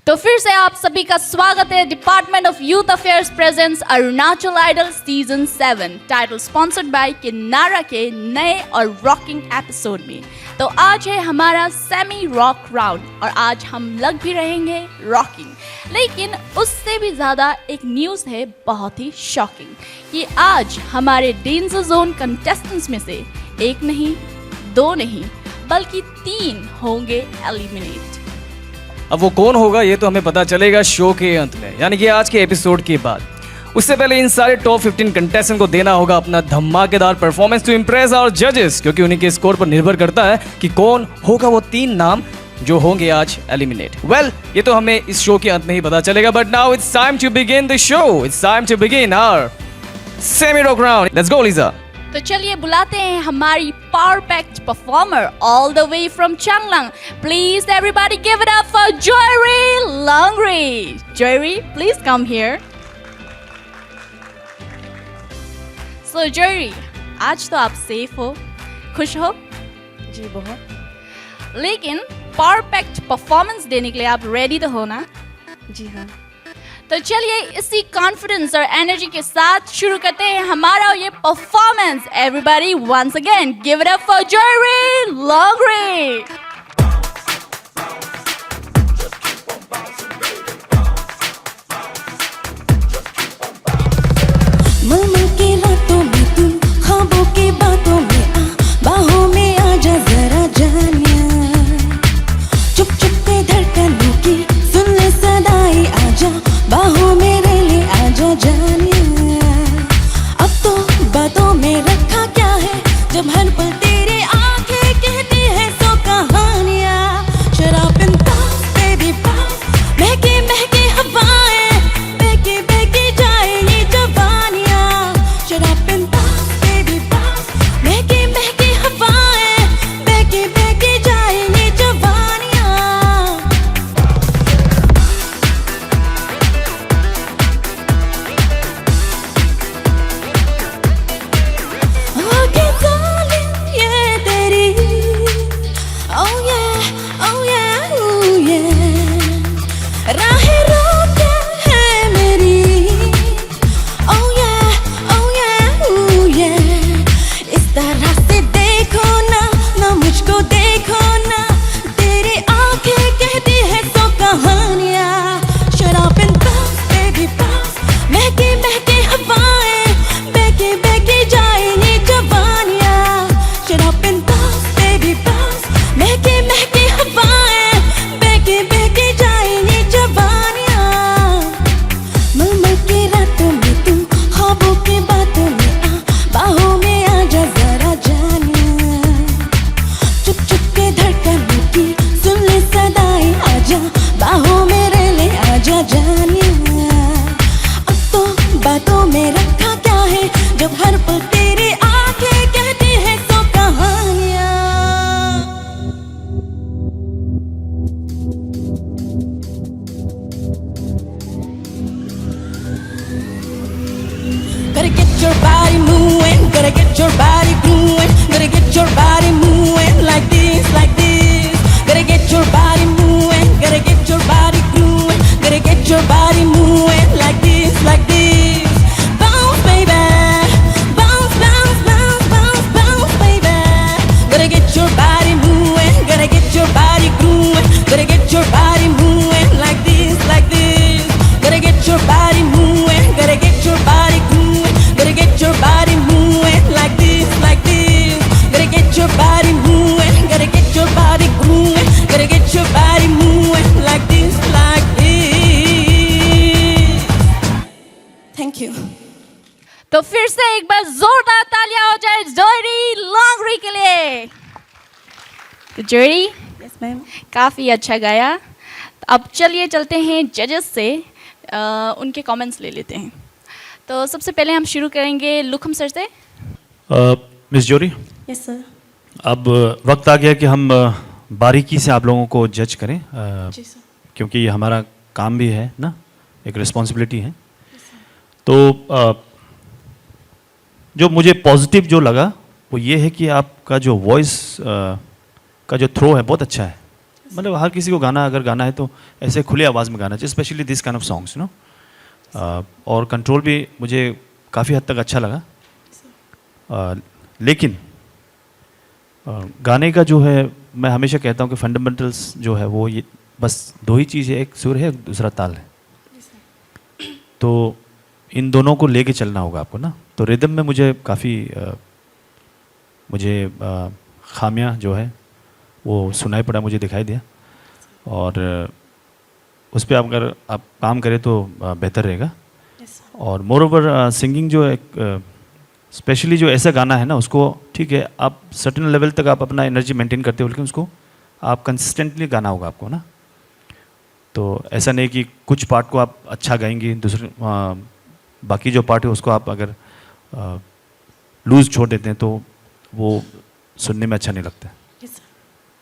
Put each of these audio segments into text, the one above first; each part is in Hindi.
तो फिर से आप सभी का स्वागत है department of youth affairs presents Arunachal idol season 7 title sponsored by Kinnara के नए और रॉकिंग एपिसोड में। तो आज है हमारा सेमी रॉक राउंड और आज हम लग भी रहेंगे रॉकिंग, लेकिन उससे भी ज़्यादा एक न्यूज़ है बहुत ही शॉकिंग कि आज हमारे डेंजर जोन कंटेस्टेंट्स में से एक नहीं, दो नहीं, बल्कि 3 होंगे एलिमिनेट। अब वो कौन होगा ये तो हमें पता चलेगा शो के अंत में, यानी कि आज के एपिसोड के बाद। उससे पहले इन सारे टॉप 15 कंटेस्टेंट को देना होगा अपना धमाकेदार परफॉर्मेंस टू इम्प्रेस आवर जजेस, क्योंकि उन्हीं के स्कोर पर निर्भर करता है कि कौन होगा वो 3 नाम जो होंगे आज एलिमिनेट। वेल, ये तो हमें इस शो के अंत में ही पता चलेगा, but now it's time to begin the show. It's time to begin our semi rock round. Let's go Lisa. तो चलिए बुलाते हैं हमारी power packed performer all the way from Changlang. Please everybody give it up for Joyri Longri. Joyri, please come here. So Joyri, आज तो आप सेफ हो, खुश हो? जी बहुत। लेकिन पावर पैक्ड परफॉर्मेंस देने के लिए आप रेडी तो हो ना? जी हाँ। तो चलिए इसी कॉन्फिडेंस और एनर्जी के साथ शुरू करते हैं हमारा ये performance. Everybody once again give it up for Joyri Longri. मलमल की रातों में तू, ख्वाबों की बातों में आ, बाहों में आजा जरा जानिया। चुप चुप के धड़कनों की सुन ले सदाई, आजा बाहों में ले आजा जानिया। अब तो बातों में रखा क्या है, जब हर पल तेरी आंखें कहती है सो कहानियां। शराब इंताज तेरी बात, महके महके हवाएं, बहके बहके जाए ये जवानियां। शराब इंताज तेरी बात, महके महके हवाएं, बहके बहके जाए ये जवानियां। आगे जालिम ये तेरी, oh yeah, oh yeah, ooh yeah। राहें रोके है मेरी, oh yeah, oh yeah, ooh yeah। इस तरह से देखो ना, ना मुझको देखो ना, तेरी आंखें कहती है सो कहानियां। शराब इंताज तेरी पास, महके महके हवाएं, बहके बहके जाए ये जवानियां। शराब इंताज तेरी पास, महके महके हवाएं, बहके बहके जाए ये जवानियां। मलमल की रातों में तू, ख्वाबों की बातों में आ, बाहों में आजा जरा जानिया। चुप चुप के धड़कनों की सुन ले सदाई, आजा बाहों में ले आजा जानिया। अब तो बातों में रखा क्या है, जब हर पल तेरी आंखें कहती है सो कहानियां। Gotta get your body moving, gotta get your body moving, gotta get your body moving like this, like this. Gotta get your body moving, gotta get your body moving, gotta get your body moving like this, like this. Bounce baby, bounce, bounce, bounce, bounce, bounce baby. Gotta get your body moving, gotta get your body moving, gotta get your body moving like this, like this. Gotta get your body moving, gotta get your body moving, gotta get your body moving like this, like this. Gotta get your body moving, gotta get your body moving, gotta get your body moving like this, like this. Thank you. तो फिर से एक बार जोरदार तालियां हो जाए जॉयरी लॉन्गरी के लिए। तो जॉयरी, Yes ma'am. काफ़ी अच्छा गाया। अब चलिए चलते हैं जजेस से, उनके कमेंट्स ले लेते हैं। तो सबसे पहले हम शुरू करेंगे लुखम सर से। मिस जोरी, Yes sir. अब वक्त आ गया कि हम बारीकी से आप लोगों को जज करें, जी सर। क्योंकि ये हमारा काम भी है ना, एक रिस्पॉन्सिबिलिटी है। तो जो मुझे पॉजिटिव जो लगा वो ये है कि आपका जो वॉइस का जो थ्रो है बहुत अच्छा है। मतलब हर किसी को गाना अगर गाना है तो ऐसे खुले आवाज़ में गाना चाहिए, specially this kind of songs no. और कंट्रोल भी मुझे काफ़ी हद तक अच्छा लगा। लेकिन गाने का जो है, मैं हमेशा कहता हूँ कि फंडामेंटल्स जो है वो ये बस दो ही चीज़ है, एक सुर है, दूसरा ताल है। तो इन दोनों को लेके चलना होगा आपको ना। तो रिदम में मुझे काफ़ी खामियां जो है वो सुनाई पड़ा, मुझे दिखाई दिया। और उस पर अगर आप काम करें तो बेहतर रहेगा। और मोर ओवर सिंगिंग जो एक स्पेशली जो ऐसा गाना है ना, उसको ठीक है आप सर्टेन लेवल तक आप अपना एनर्जी मेंटेन करते हो, लेकिन उसको आप कंसिस्टेंटली गाना होगा आपको ना। तो ऐसा नहीं कि कुछ पार्ट को आप अच्छा गाएंगे, दूसरे बाकी जो पार्ट है उसको आप अगर लूज छोड़ देते हैं तो वो सुनने में अच्छा नहीं लगता।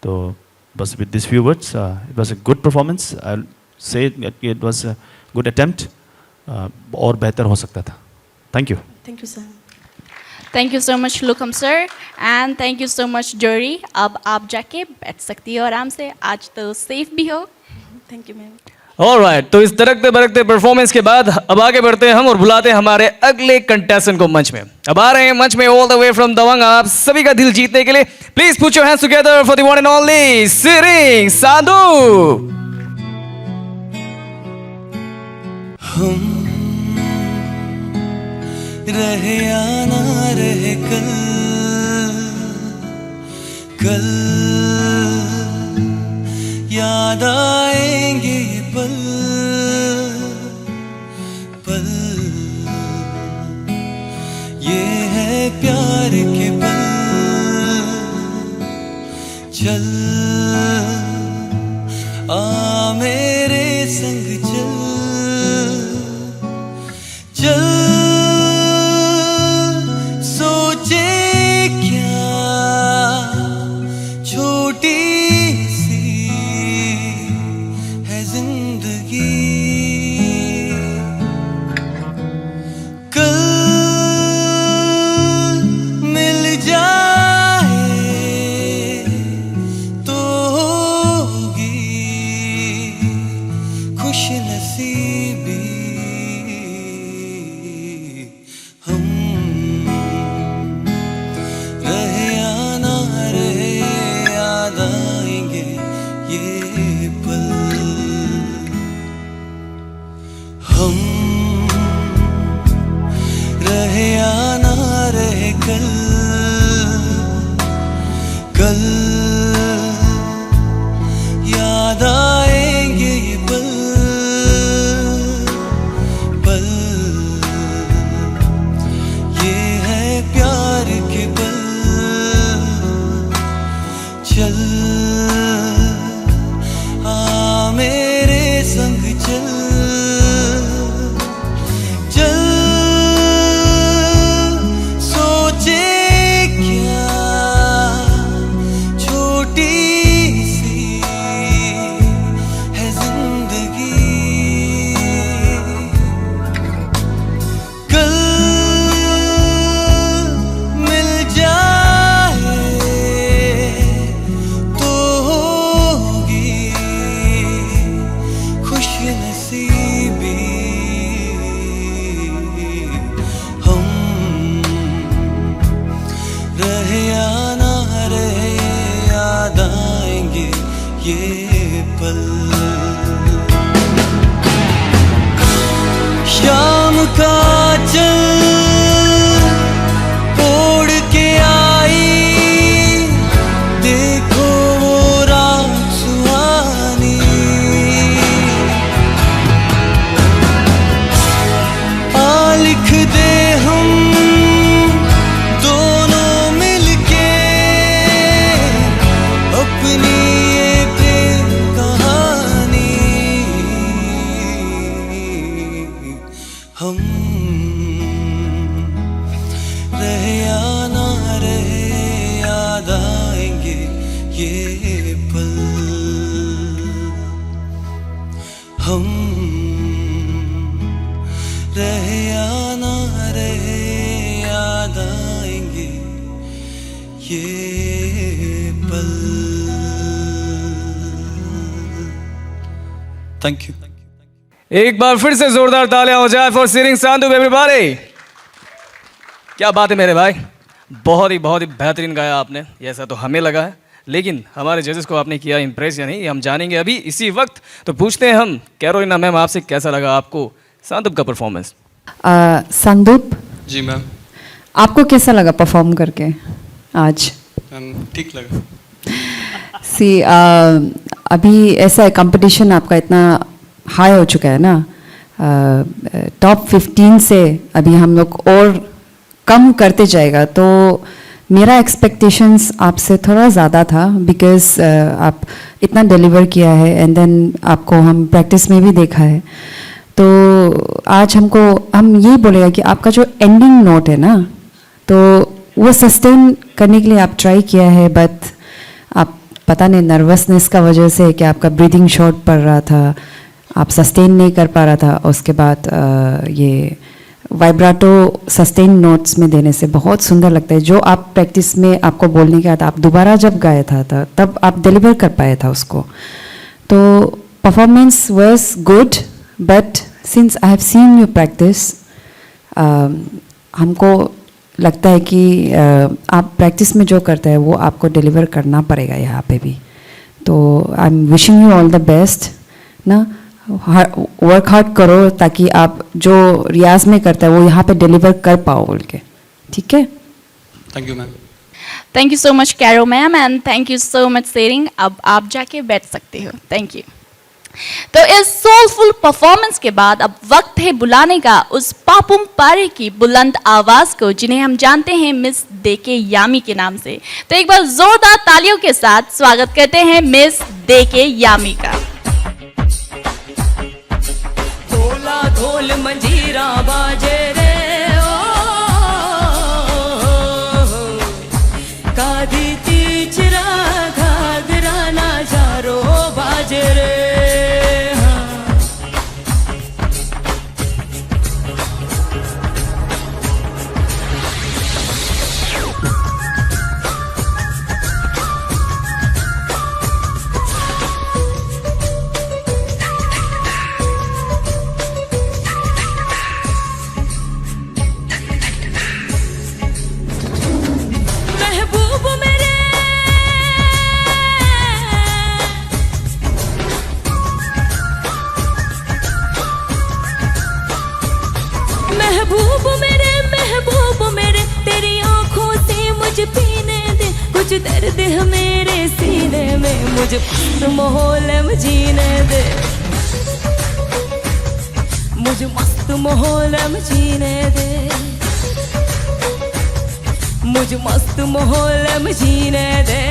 तो बस with this few words, it was a good performance. I say it was a good attempt. और बेहतर हो सकता था। Thank you. Thank you sir. Thank you so much Lukam sir, and thank you so much Jori. अब आप जाके बैठ सकती हो आराम से, आज तो सेफ भी हो। Thank you ma'am. ऑलराइट, तो इस तड़कते बरकते परफॉर्मेंस के बाद अब आगे बढ़ते हैं हम और बुलाते हैं हमारे अगले कंटेस्टेंट को मंच में। अब आ रहे हैं मंच में all the way from Dabang आप सभी का दिल जीतने के लिए। Please put your hands together for the one and only Siring Sadhu. हम रहे या ना रहे कल याद आएंगे ये पल ये है प्यार के पल। चल आ मेरे संग चल सोचे क्या छोटी सी है जिंदगी। कल मिल जाए तो होगी खुश नसीबी। हम रहे या ना रहे याद आएंगे ये पल। हम रहे या ना रहे कल याद आएंगे ये पल ये है प्यार के पल। चल आ मेरे संग चल सोचे क्या छोटी सी है जिंदगी। कल मिल जाए तो होगी खुश नसीबी। हम रहे या ना रहे याद आएंगे ये पल। शाम का चल ओढ़ के आई देखो वो रात सुहानी। आ लिख दे हम दोनों मिलके अपनी ये प्रेम कहानी। हम रहे या ना रहे याद आएंगे ये पल। हम रहे या ना रहे याद आएंगे ये पल। Thank you. एक बार फिर से जोरदार तालियां हो जाए फॉर सिंगिंग सांदूप एवरीबॉडी। क्या बात है मेरे भाई, बहुत ही बेहतरीन गाया आपने, ऐसा तो हमें लगा है, लेकिन हमारे जजेस को आपने किया इम्प्रेस या नहीं, हम जानेंगे अभी इसी वक्त। तो पूछते हैं हम कैरोलिना मैम आपसे, कैसा लगा आपको सांदूप का परफॉर्मेंस? संदूप, जी मैम। आपको कैसा लगा परफॉर्म करके आज? मैम ठीक लगा। अभी ऐसा है, कंपटीशन आपका इतना हाई हो चुका है ना, टॉप 15 से अभी हम लोग और कम करते जाएगा, तो मेरा एक्सपेक्टेशंस आपसे थोड़ा ज़्यादा था, बिकॉज आप इतना डिलीवर किया है एंड देन आपको हम प्रैक्टिस में भी देखा है। तो आज हम यही बोलेगा कि आपका जो एंडिंग नोट है ना, तो वो सस्टेन करने के लिए आप ट्राई किया है, बट आप पता नहीं नर्वसनेस का वजह से कि आपका ब्रीदिंग शॉर्ट पड़ रहा था, आप सस्टेन नहीं कर पा रहा था। उसके बाद ये वाइब्राटो सस्टेन नोट्स में देने से बहुत सुंदर लगता है, जो आप प्रैक्टिस में आपको बोलने का था, आप दोबारा जब गाया था तब आप डिलीवर कर पाया था उसको। तो performance was good, but since I have seen you practice, हमको लगता है कि आप प्रैक्टिस में जो करते हैं वो आपको डिलीवर करना पड़ेगा यहाँ पे भी। तो I am wishing you all the best ना, वर्क हार्ड करो ताकि आप जो रियाज में करता है वो यहाँ पे डिलीवर कर पाओ बोल के, ठीक है? Thank you ma'am. Thank you so much Cairo ma'am and thank you so much sharing. अब आप जाके बैठ सकते हो। Thank you. तो इस सोलफुल परफॉर्मेंस के बाद अब वक्त है बुलाने का उस पापुम पारे की बुलंद आवाज को, जिन्हें हम जानते हैं मिस देके यामी के नाम से। तो एक बार जोरदार तालियों के साथ स्वागत करते हैं मिस देके यामी का। ढोला ढोल मंजीरा बाजे रे ओ, कादी तीचरा घाघरा नाजारो बाजे रे। महबूब मेरे तेरी आंखों से मुझे पीने दे कुछ दर्द है मेरे सीने में, मुझे मस्त माहौल में जीने दे, मुझे मस्त माहौल में जीने दे, मुझे मस्त माहौल में जीने दे,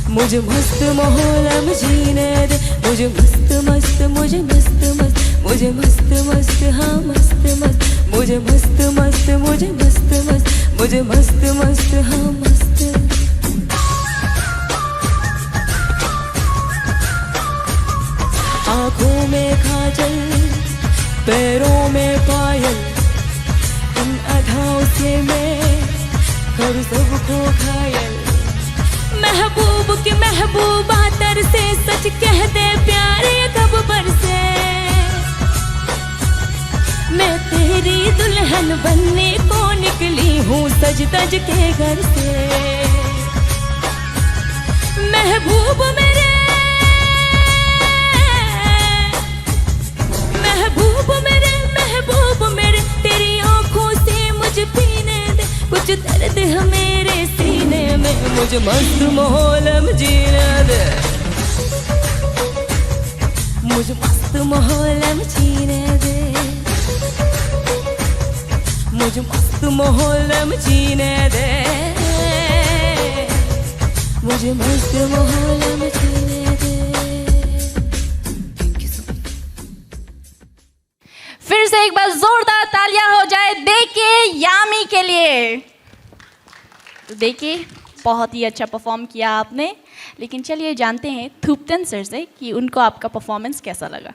मुझे मस्त माहौल में जीने दे, मुझे मस्त मस्त मुझे मस्त मस्त मुझे मस्त मस्त हाँ मस्त मस्त मुझे मस्त मस्त मुझे मस्त मस्त मुझे मस्त मस्त हाँ मस्त। आँखों में काजल पैरों में पायल, इन अदाओं से मैं कर सबको घायल। महबूब के महबूबा तर से सच कह दे प्यारे कब बरसे, मैं तेरी दुल्हन बनने को निकली हूँ सज धज के घर से। महबूब मेरे महबूब मेरे महबूब मेरे तेरी आंखों से मुझे पीने दे कुछ दर्द है मेरे सीने में, मुझे मस्त माहौल में जीने दे, मुझे मस्त माहौल में जीने दे, मुझे मस्त माहौल में जीने दे, मुझे मस्त माहौल में जीने दे। फिर से एक बार जोरदार तालियां हो जाए देके यामी के लिए। तो देखिए बहुत ही अच्छा परफॉर्म किया आपने, लेकिन चलिए जानते हैं थुप्तन सर से कि उनको आपका परफॉर्मेंस कैसा लगा।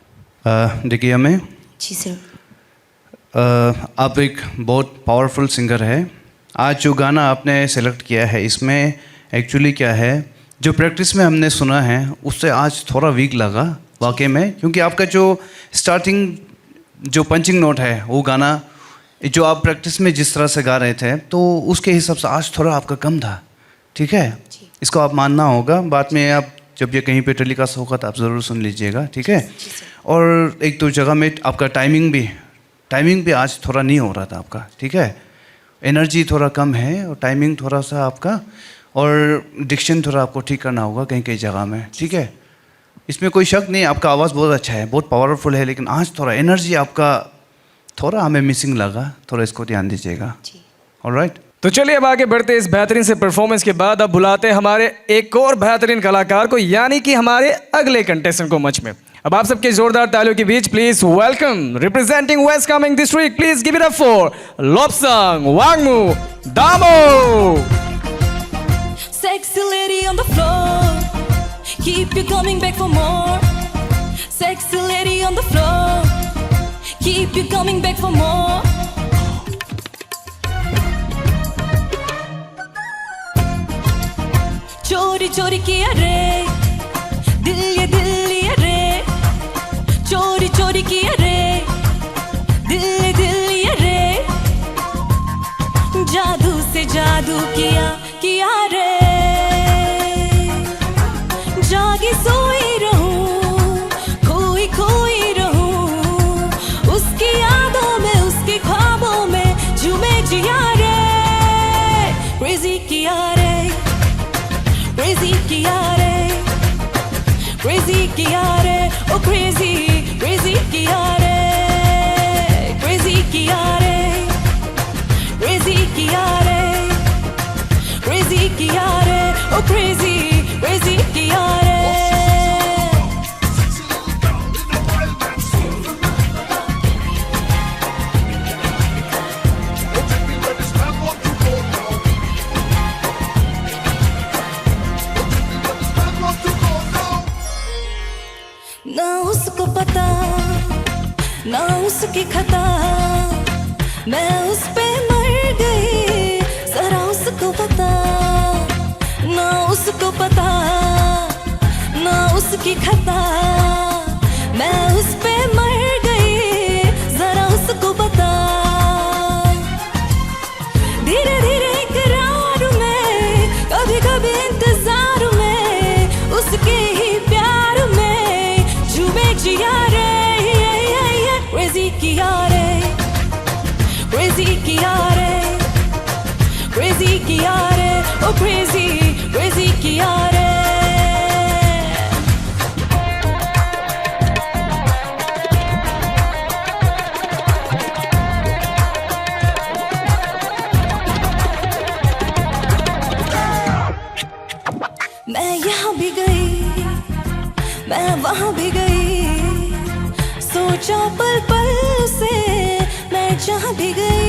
देखिए हमें जी सर। आप एक बहुत पावरफुल सिंगर है। आज जो गाना आपने सेलेक्ट किया है इसमें एक्चुअली क्या है, जो प्रैक्टिस में हमने सुना है उससे आज थोड़ा वीक लगा वाकई में, क्योंकि आपका जो स्टार्टिंग जो पंचिंग नोट है वो गाना जो आप प्रैक्टिस में जिस तरह से गा रहे थे तो उसके हिसाब से आज थोड़ा आपका कम था, ठीक है? इसको आप मानना होगा। बाद में आप जब ये कहीं पे टेलीकास्ट होगा तो आप ज़रूर सुन लीजिएगा, ठीक है? और एक दो जगह में आपका टाइमिंग भी आज थोड़ा नहीं हो रहा था आपका, ठीक है? एनर्जी थोड़ा कम है और टाइमिंग थोड़ा सा आपका, और डिक्शन थोड़ा आपको ठीक करना होगा कहीं कहीं जगह में, ठीक है? इसमें कोई शक नहीं, आपका आवाज़ बहुत अच्छा है, बहुत पावरफुल है, लेकिन आज थोड़ा एनर्जी आपका थोड़ा हमें मिसिंग लगा, थोड़ा इसको ध्यान दीजिएगा। ऑलराइट, तो चलिए अब आगे बढ़ते इस बेहतरीन से परफॉर्मेंस के बाद अब बुलाते हैं हमारे एक और बेहतरीन कलाकार को, यानी कि हमारे अगले कंटेस्टेंट को मंच में। अब आप सबके जोरदार तालियों के बीच please welcome representing West Kameng district, please give it up for Lobsang Wangmu Damo. Sexy lady on the floor, keep you coming back for more. Sexy lady on the floor, keep you coming back for more. चोरी चोरी किया रे दिल ये रे, चोरी चोरी किया रे दिल ये रे, जादू से जादू किया रे, जागी सोई रहूं खोई खोई रहूं, उसकी यादों में उसके ख्वाबों में झूमे जिया रे, क्रेजी किया रे, क्रेजी किया रे, क्रेजी किया रे, ओ क्रेजी क्रेजी किया रे, क्रेजी किया रे, क्रेजी किया रे, क्रेजी किया रे, ओ क्रेजी क्रेजी किया रे। ना उसको पता ना उसकी खता, मैं उस पे मर गई, जरा उसको पता, ना उसको पता ना उसकी खता, मैं उस पे मर गई, जरा उसको पता, धीरे धीरे इकरार में, कभी कभी इंतजार में, उसके ही प्यार में झूमे जिया रे, क्रेजी किया रे, क्रेजी किया रे, क्रेजी किया रे, ओ क्रेजी क्रेजी किया रे। मैं यहाँ भी गई मैं वहाँ भी गई, सोचा पल पल से मैं जहाँ भी गई,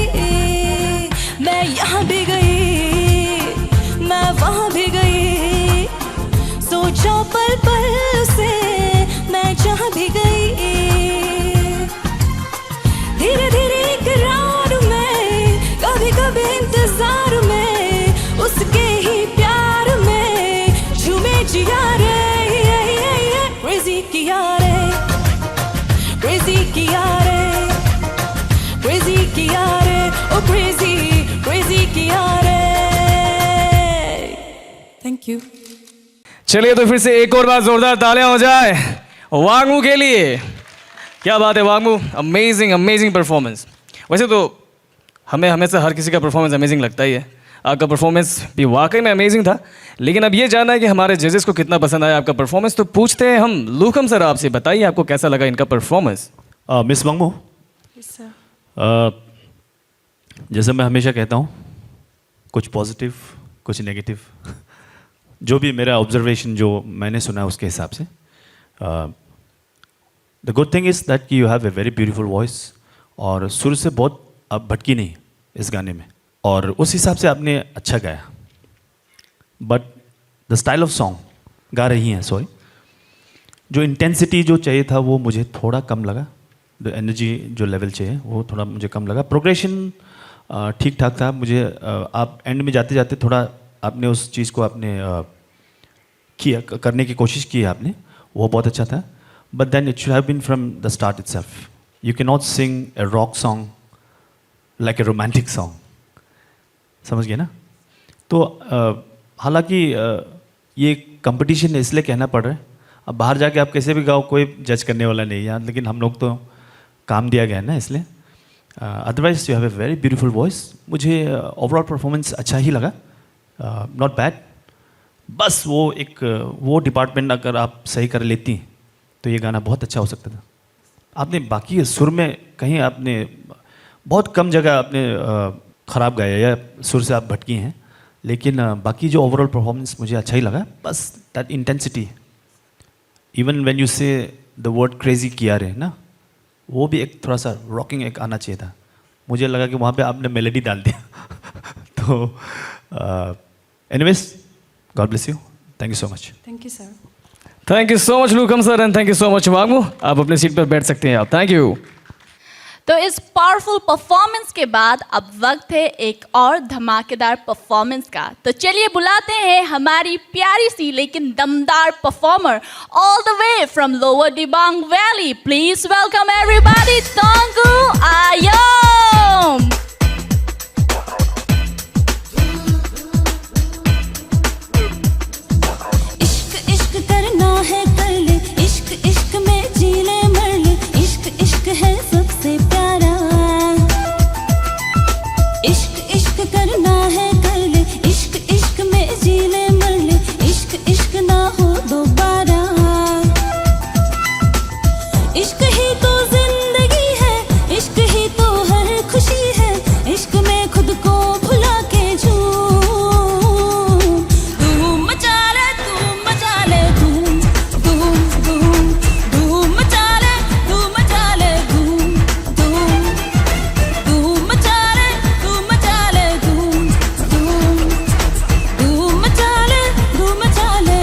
मैं यहाँ भी गई मैं वहाँ भी गई, सोचा पल पल से मैं जहाँ भी गई, धीरे धीरे इकरार में, कभी कभी इंतजार में, उसके ही प्यार में झूमे जिया रे, क्रेजी किया रे, क्रेजी किया रे, क्रेजी किया रे, ओ क्रेजी क्रेजी किया रे। Thank you. चलिए तो फिर से एक और बार जोरदार तालियां हो जाए वांगमू के लिए। क्या बात है वांगमू, अमेजिंग अमेजिंग परफॉर्मेंस। वैसे तो हमें हमेशा हर किसी का परफॉर्मेंस अमेजिंग लगता ही है, आपका परफॉर्मेंस भी वाकई में अमेजिंग था, लेकिन अब ये जानना है कि हमारे जजेस को कितना पसंद आया आपका परफॉर्मेंस, तो पूछते हैं हम लूकम सर आपसे, बताइए आपको कैसा लगा इनका परफॉर्मेंस। मिस वांगमू, जैसे मैं हमेशा कहता हूँ, कुछ पॉजिटिव कुछ नेगेटिव, जो भी मेरा ऑब्जर्वेशन जो मैंने सुना है उसके हिसाब से, the good thing is that कि you have a very beautiful voice, और सुर से बहुत आप भटकी नहीं इस गाने में, और उस हिसाब से आपने अच्छा गाया, but the style of song गा रही हैं सॉरी, जो इंटेंसिटी जो चाहिए था वो मुझे थोड़ा कम लगा, द एनर्जी जो लेवल चाहिए वो थोड़ा मुझे कम लगा। प्रोग्रेशन ठीक ठाक था मुझे, आप एंड में जाते जाते थोड़ा आपने उस चीज़ को आपने किया, करने की कोशिश की है आपने, वो बहुत अच्छा था. But then it should have been from the start itself. You can not sing a rock song like a romantic song. समझ गए ना? तो हालांकि ये कंपटीशन इसलिए कहना पड़ रहा है. अब बाहर जाके आप कैसे भी गाओ, कोई जज करने वाला नहीं है यहाँ, लेकिन हम लोग तो काम दिया गया है ना, इसलिए. Otherwise you have a very beautiful voice. मुझे ओवरऑल परफॉर्मेंस अच्छा ही लगा, नॉट बैड. बस वो डिपार्टमेंट अगर आप सही कर लेती तो ये गाना बहुत अच्छा हो सकता था. आपने बाकी सुर में कहीं आपने बहुत कम जगह आपने ख़राब गाया या सुर से आप भटकी हैं, लेकिन बाकी जो ओवरऑल परफॉर्मेंस मुझे अच्छा ही लगा. बस that intensity, even when you से द वर्ड क्रेजी किया रहे ना, वो भी एक थोड़ा सा रॉकिंग एक आना चाहिए था. मुझे लगा कि वहाँ पे आपने मेलोडी डाल दिया. तो anyways, God bless you. Thank you so much. Thank you sir. Thank you so much Lukam sir and thank you so much Wangmu. आप अपनी सीट पर बैठ सकते हैं आप. Thank you. तो इस पावरफुल परफॉर्मेंस के बाद अब वक्त है एक और धमाकेदार परफॉर्मेंस का. तो चलिए बुलाते हैं हमारी प्यारी सी लेकिन दमदार performer all the way from Lower Dibang Valley. Please welcome everybody, Tongu Ayom. इश्क इश्क करना है कर ले, इश्क इश्क में जी ले मर ले, इश्क इश्क है सबसे प्यारा. इश्क इश्क करना है कर ले, इश्क इश्क में जी ले मर ले, इश्क इश्क ना हो दोबारा. इश्क ही तो जिंदगी है, इश्क ही तो हर खुशी है, इश्क में खुद को भुला के झूम. धूम मचा ले, धूम मचा ले, धूम धूम धूम धूम मचा ले, धूम मचा ले, धूम धूम धूम मचा ले, धूम मचा ले, धूम धूम धूम मचा ले, धूम मचा ले,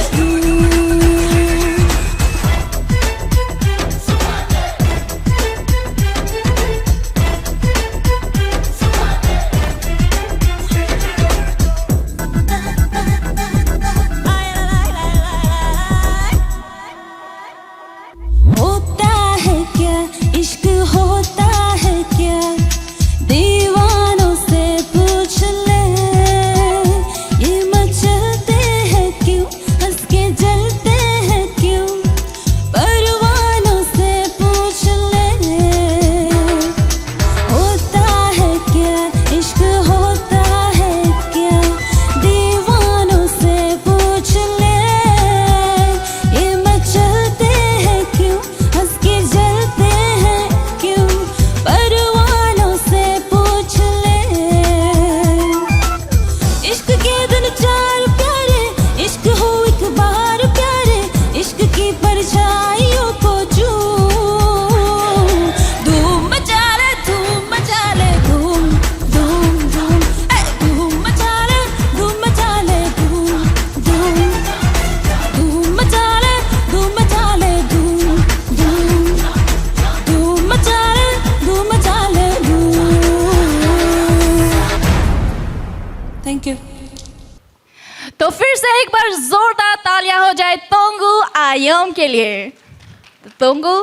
होता है क्या इश्क, होता है क्या दीवानों से पूछ ले. ये मचलते हैं क्यों, हंस के जलते हैं क्यों, परवानों से पूछ ले. होता है क्या इश्क, होता है क्या दीवानों से पूछ ले. ये मचलते हैं क्यों, हंस के जलते हैं क्यों, परवानों से पूछ ले. इश्क के दिन चार प्यारे, इश्क हो एक बार प्यारे, इश्क की परछाइयों को चूम. धूम मचा ले, धूम मचा ले, धूम धूम धूम. धूम मचा ले, धूम मचा ले, धूम धूम धूम मचा ले, धूम मचा ले, धूम धूम धूम मचा ले, धूम मचा ले, धूम. Thank you. तो फिर से एक बार जोरदार तालियां हो जाए तोंगू आयोम के लिए. तो तोंगू,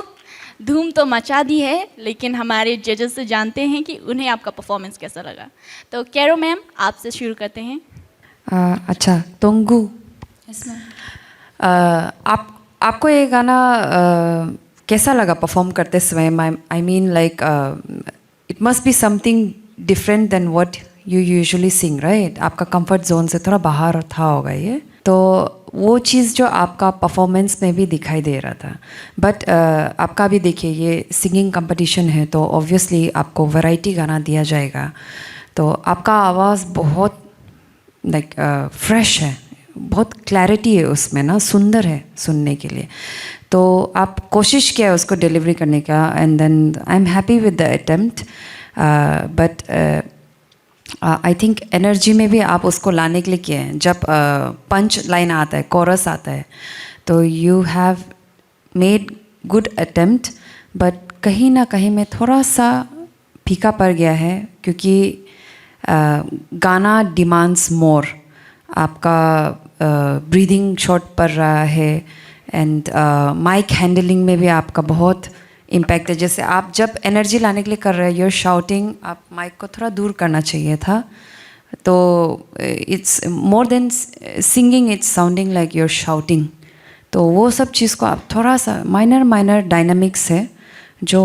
धूम तो मचा दी है, लेकिन हमारे जजेस से जानते हैं कि उन्हें आपका परफॉर्मेंस कैसा लगा. तो कैरो मैम, आपसे शुरू करते हैं. अच्छा तोंगू, आपको ये गाना कैसा लगा परफॉर्म करते समय? I mean like it must be something different then what you usually sing, right? आपका कंफर्ट जोन से थोड़ा बाहर था होगा ये, तो वो चीज़ जो आपका परफॉर्मेंस में भी दिखाई दे रहा था. बट आपका भी देखिए, ये सिंगिंग कंपटीशन है तो ऑब्वियसली आपको वैरायटी गाना दिया जाएगा. तो आपका आवाज़ बहुत लाइक फ्रेश है, बहुत क्लैरिटी है उसमें ना, सुंदर है सुनने के लिए. तो आप कोशिश किया उसको डिलीवरी करने का, and then I am happy with the attempt. But I think energy में भी आप उसको लाने के लिए किए हैं. जब पंच लाइन आता है, कोरस आता है, तो you have made good attempt, but कहीं ना कहीं में थोड़ा सा फीका पड़ गया है, क्योंकि गाना डिमांड्स मोर. आपका ब्रीदिंग शॉर्ट पड़ रहा है एंड माइक हैंडलिंग में भी आपका बहुत इम्पैक्ट है. जैसे आप जब एनर्जी लाने के लिए कर रहे हैं, योर शाउटिंग, आप माइक को थोड़ा दूर करना चाहिए था. तो it's more than singing, it's sounding like your shouting. तो वो सब चीज़ को आप थोड़ा सा माइनर डायनामिक्स है जो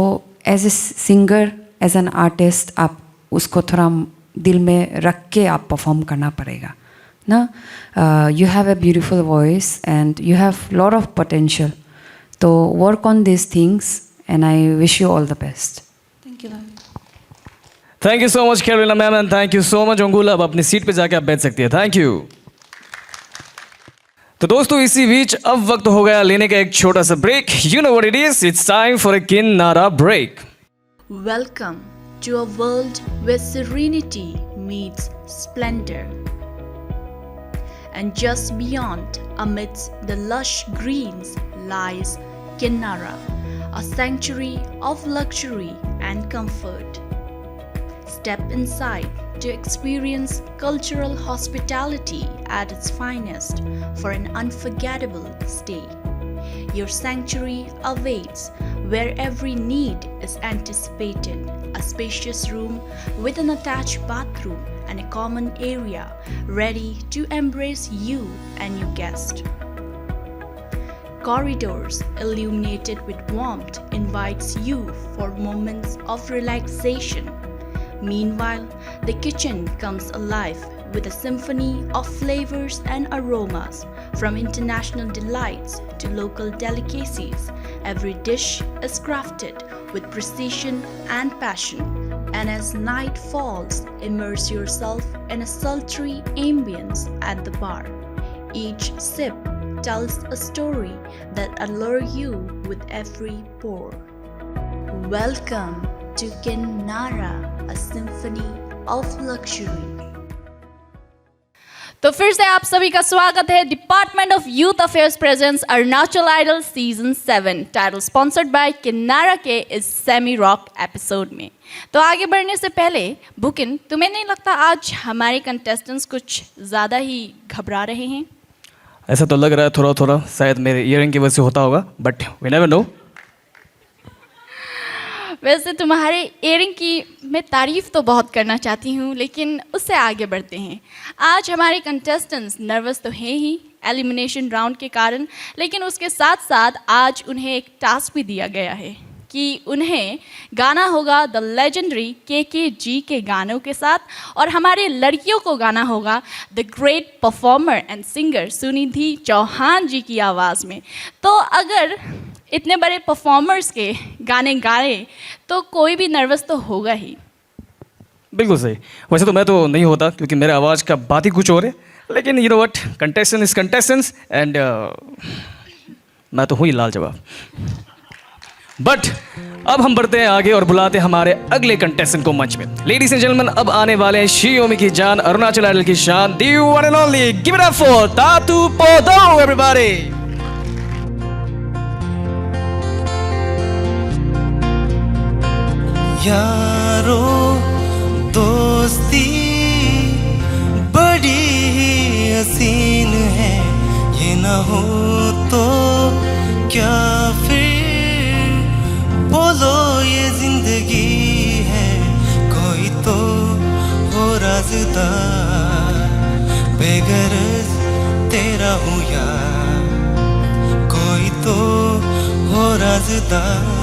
as a singer, as an artist आप उसको थोड़ा दिल में रख के आप परफॉर्म करना पड़ेगा ना. You have a beautiful voice and you have lot of potential. तो work on this things and I wish you all the best. Thank you ma'am. Thank you so much Carolina ma'am and thank you so much Angula. अब अपनी सीट पे जाके आप बैठ सकती है. Thank you. तो दोस्तों इसी बीच अब वक्त हो गया लेने का एक छोटा सा break. You know what it is, it's time for a Kinnara break. Welcome to a world where serenity meets splendor. And just beyond, amidst the lush greens, lies Kinnara, a sanctuary of luxury and comfort. Step inside to experience cultural hospitality at its finest for an unforgettable stay. Your sanctuary awaits where every need is anticipated. A spacious room with an attached bathroom and a common area ready to embrace you and your guest. Corridors illuminated with warmth invites you for moments of relaxation. Meanwhile, the kitchen comes alive with a symphony of flavors and aromas. From international delights to local delicacies, every dish is crafted with precision and passion. And as night falls, immerse yourself in a sultry ambience at the bar. Each sip tells a story that allures you with every pour. Welcome to Kinnara, a symphony of luxury. तो फिर से आप सभी का स्वागत है. Department of youth affairs presents Arunachal idol season 7, title sponsored by Kinnara के इस सेमी रॉक एपिसोड में. तो आगे बढ़ने से पहले बुकिन, तुम्हें नहीं लगता आज हमारे कंटेस्टेंट्स कुछ ज़्यादा ही घबरा रहे हैं? ऐसा तो लग रहा है थोड़ा थोड़ा, शायद मेरे ईयरिंग की वजह से होता होगा, बट वी नेवर नो. वैसे तुम्हारे एयरिंग की मैं तारीफ़ तो बहुत करना चाहती हूँ, लेकिन उससे आगे बढ़ते हैं. आज हमारे कंटेस्टेंट्स नर्वस तो हैं ही एलिमिनेशन राउंड के कारण, लेकिन उसके साथ साथ आज उन्हें एक टास्क भी दिया गया है कि उन्हें गाना होगा द लेजेंडरी KKG के गानों के साथ, और हमारे लड़कियों को गाना होगा the great performer and singer Sunidhi Chauhan ji की आवाज़ में. तो अगर इतने बड़े परफॉर्मर्स के गाने गाए तो कोई भी नर्वस तो होगा ही. बिल्कुल सही. वैसे तो मैं तो नहीं होता क्योंकि मेरे आवाज़ का बात ही कुछ और है, लेकिन you know what, contestant is contestants and मैं तो हूँ ही लाल जवाब. बट अब हम बढ़ते हैं आगे और बुलाते हैं हमारे अगले कंटेस्टेंट को मंच में. लेडीज एंड जेंटलमैन, अब आने वाले हैं शियोमी की जान, अरुणाचल आइडल की शान, the one and only, give it up for Tatu Podo everybody. यारो दोस्ती बड़ी ही हसीन है, ये ना हो तो क्या फिर बोलो ये जिंदगी है. कोई तो हो राज़दार, बेगरज तेरा हूँ यार, कोई तो हो राज़दार.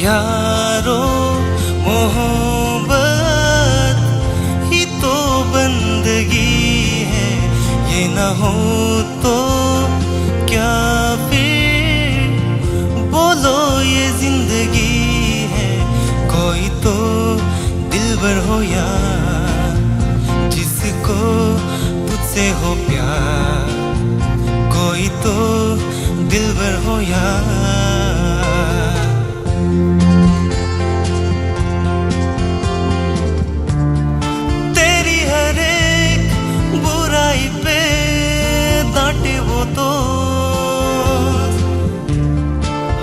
यारो मोहब्बत ही तो बंदगी है, ये ना हो तो क्या फिर बोलो ये जिंदगी है. कोई तो दिलबर हो यार, जिसको तुझसे हो प्यार, कोई तो दिलबर हो यार.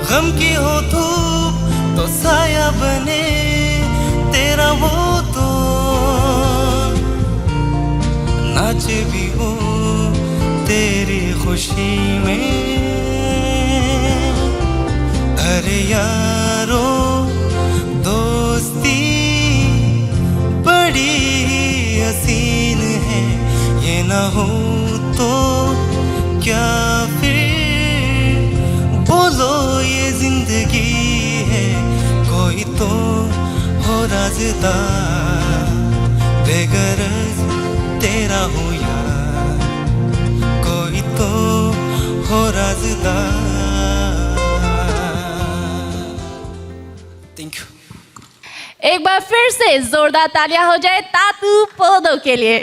गम की हो तू हो तो क्या फिर बोलो ये जिंदगी है कोई तो हो राज़दार बेगरज तेरा हो यार कोई तो हो राज़दार थैंक यू एक बार फिर से जोरदार तालियां हो जाए तातू पोदो के लिए।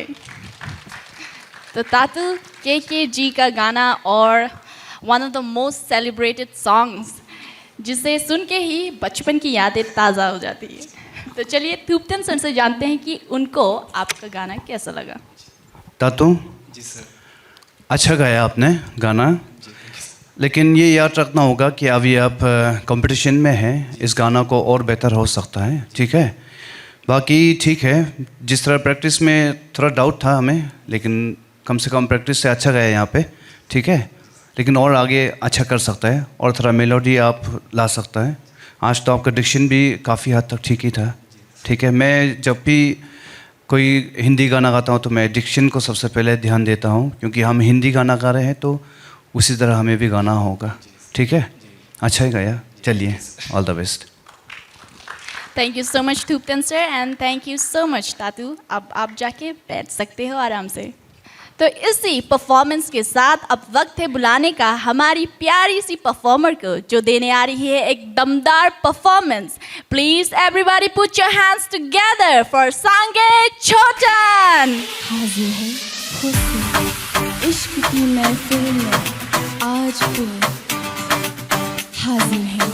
तो तातू के जी का गाना और one of the most celebrated songs जिसे सुन के ही बचपन की यादें ताज़ा हो जाती है। तो चलिए थूपतन सर से जानते हैं कि उनको आपका गाना कैसा लगा। तातू जी सर। अच्छा गाया आपने गाना, लेकिन ये याद रखना होगा कि अभी आप कंपटीशन में हैं, इस गाना को और बेहतर हो सकता है, ठीक है। बाकी ठीक है, जिस तरह प्रैक्टिस में थोड़ा डाउट था हमें, लेकिन कम से कम प्रैक्टिस से अच्छा गया यहाँ पे, ठीक है। लेकिन और आगे अच्छा कर सकता है और थोड़ा मेलोडी आप ला सकता है। आज तो आपका डिक्शन भी काफ़ी हद तक ठीक ही था, ठीक है। मैं जब भी कोई हिंदी गाना गाता हूँ तो मैं डिक्शन को सबसे पहले ध्यान देता हूँ, क्योंकि हम हिंदी गाना गा रहे हैं तो उसी तरह हमें भी गाना होगा, ठीक है। अच्छा ही गाया, चलिए all the best. Thank you so much Thupten sir and thank you so much Tatu. अब आप जाके बैठ सकते हो आराम से। तो इसी परफॉर्मेंस के साथ अब वक्त है बुलाने का हमारी प्यारी सी परफॉर्मर को, जो देने आ रही है एक दमदार performance. Please everybody put your hands together for Sange Chhotan. हाजिर है खुद इश्क की महफिल में आज फिर हाजिर है।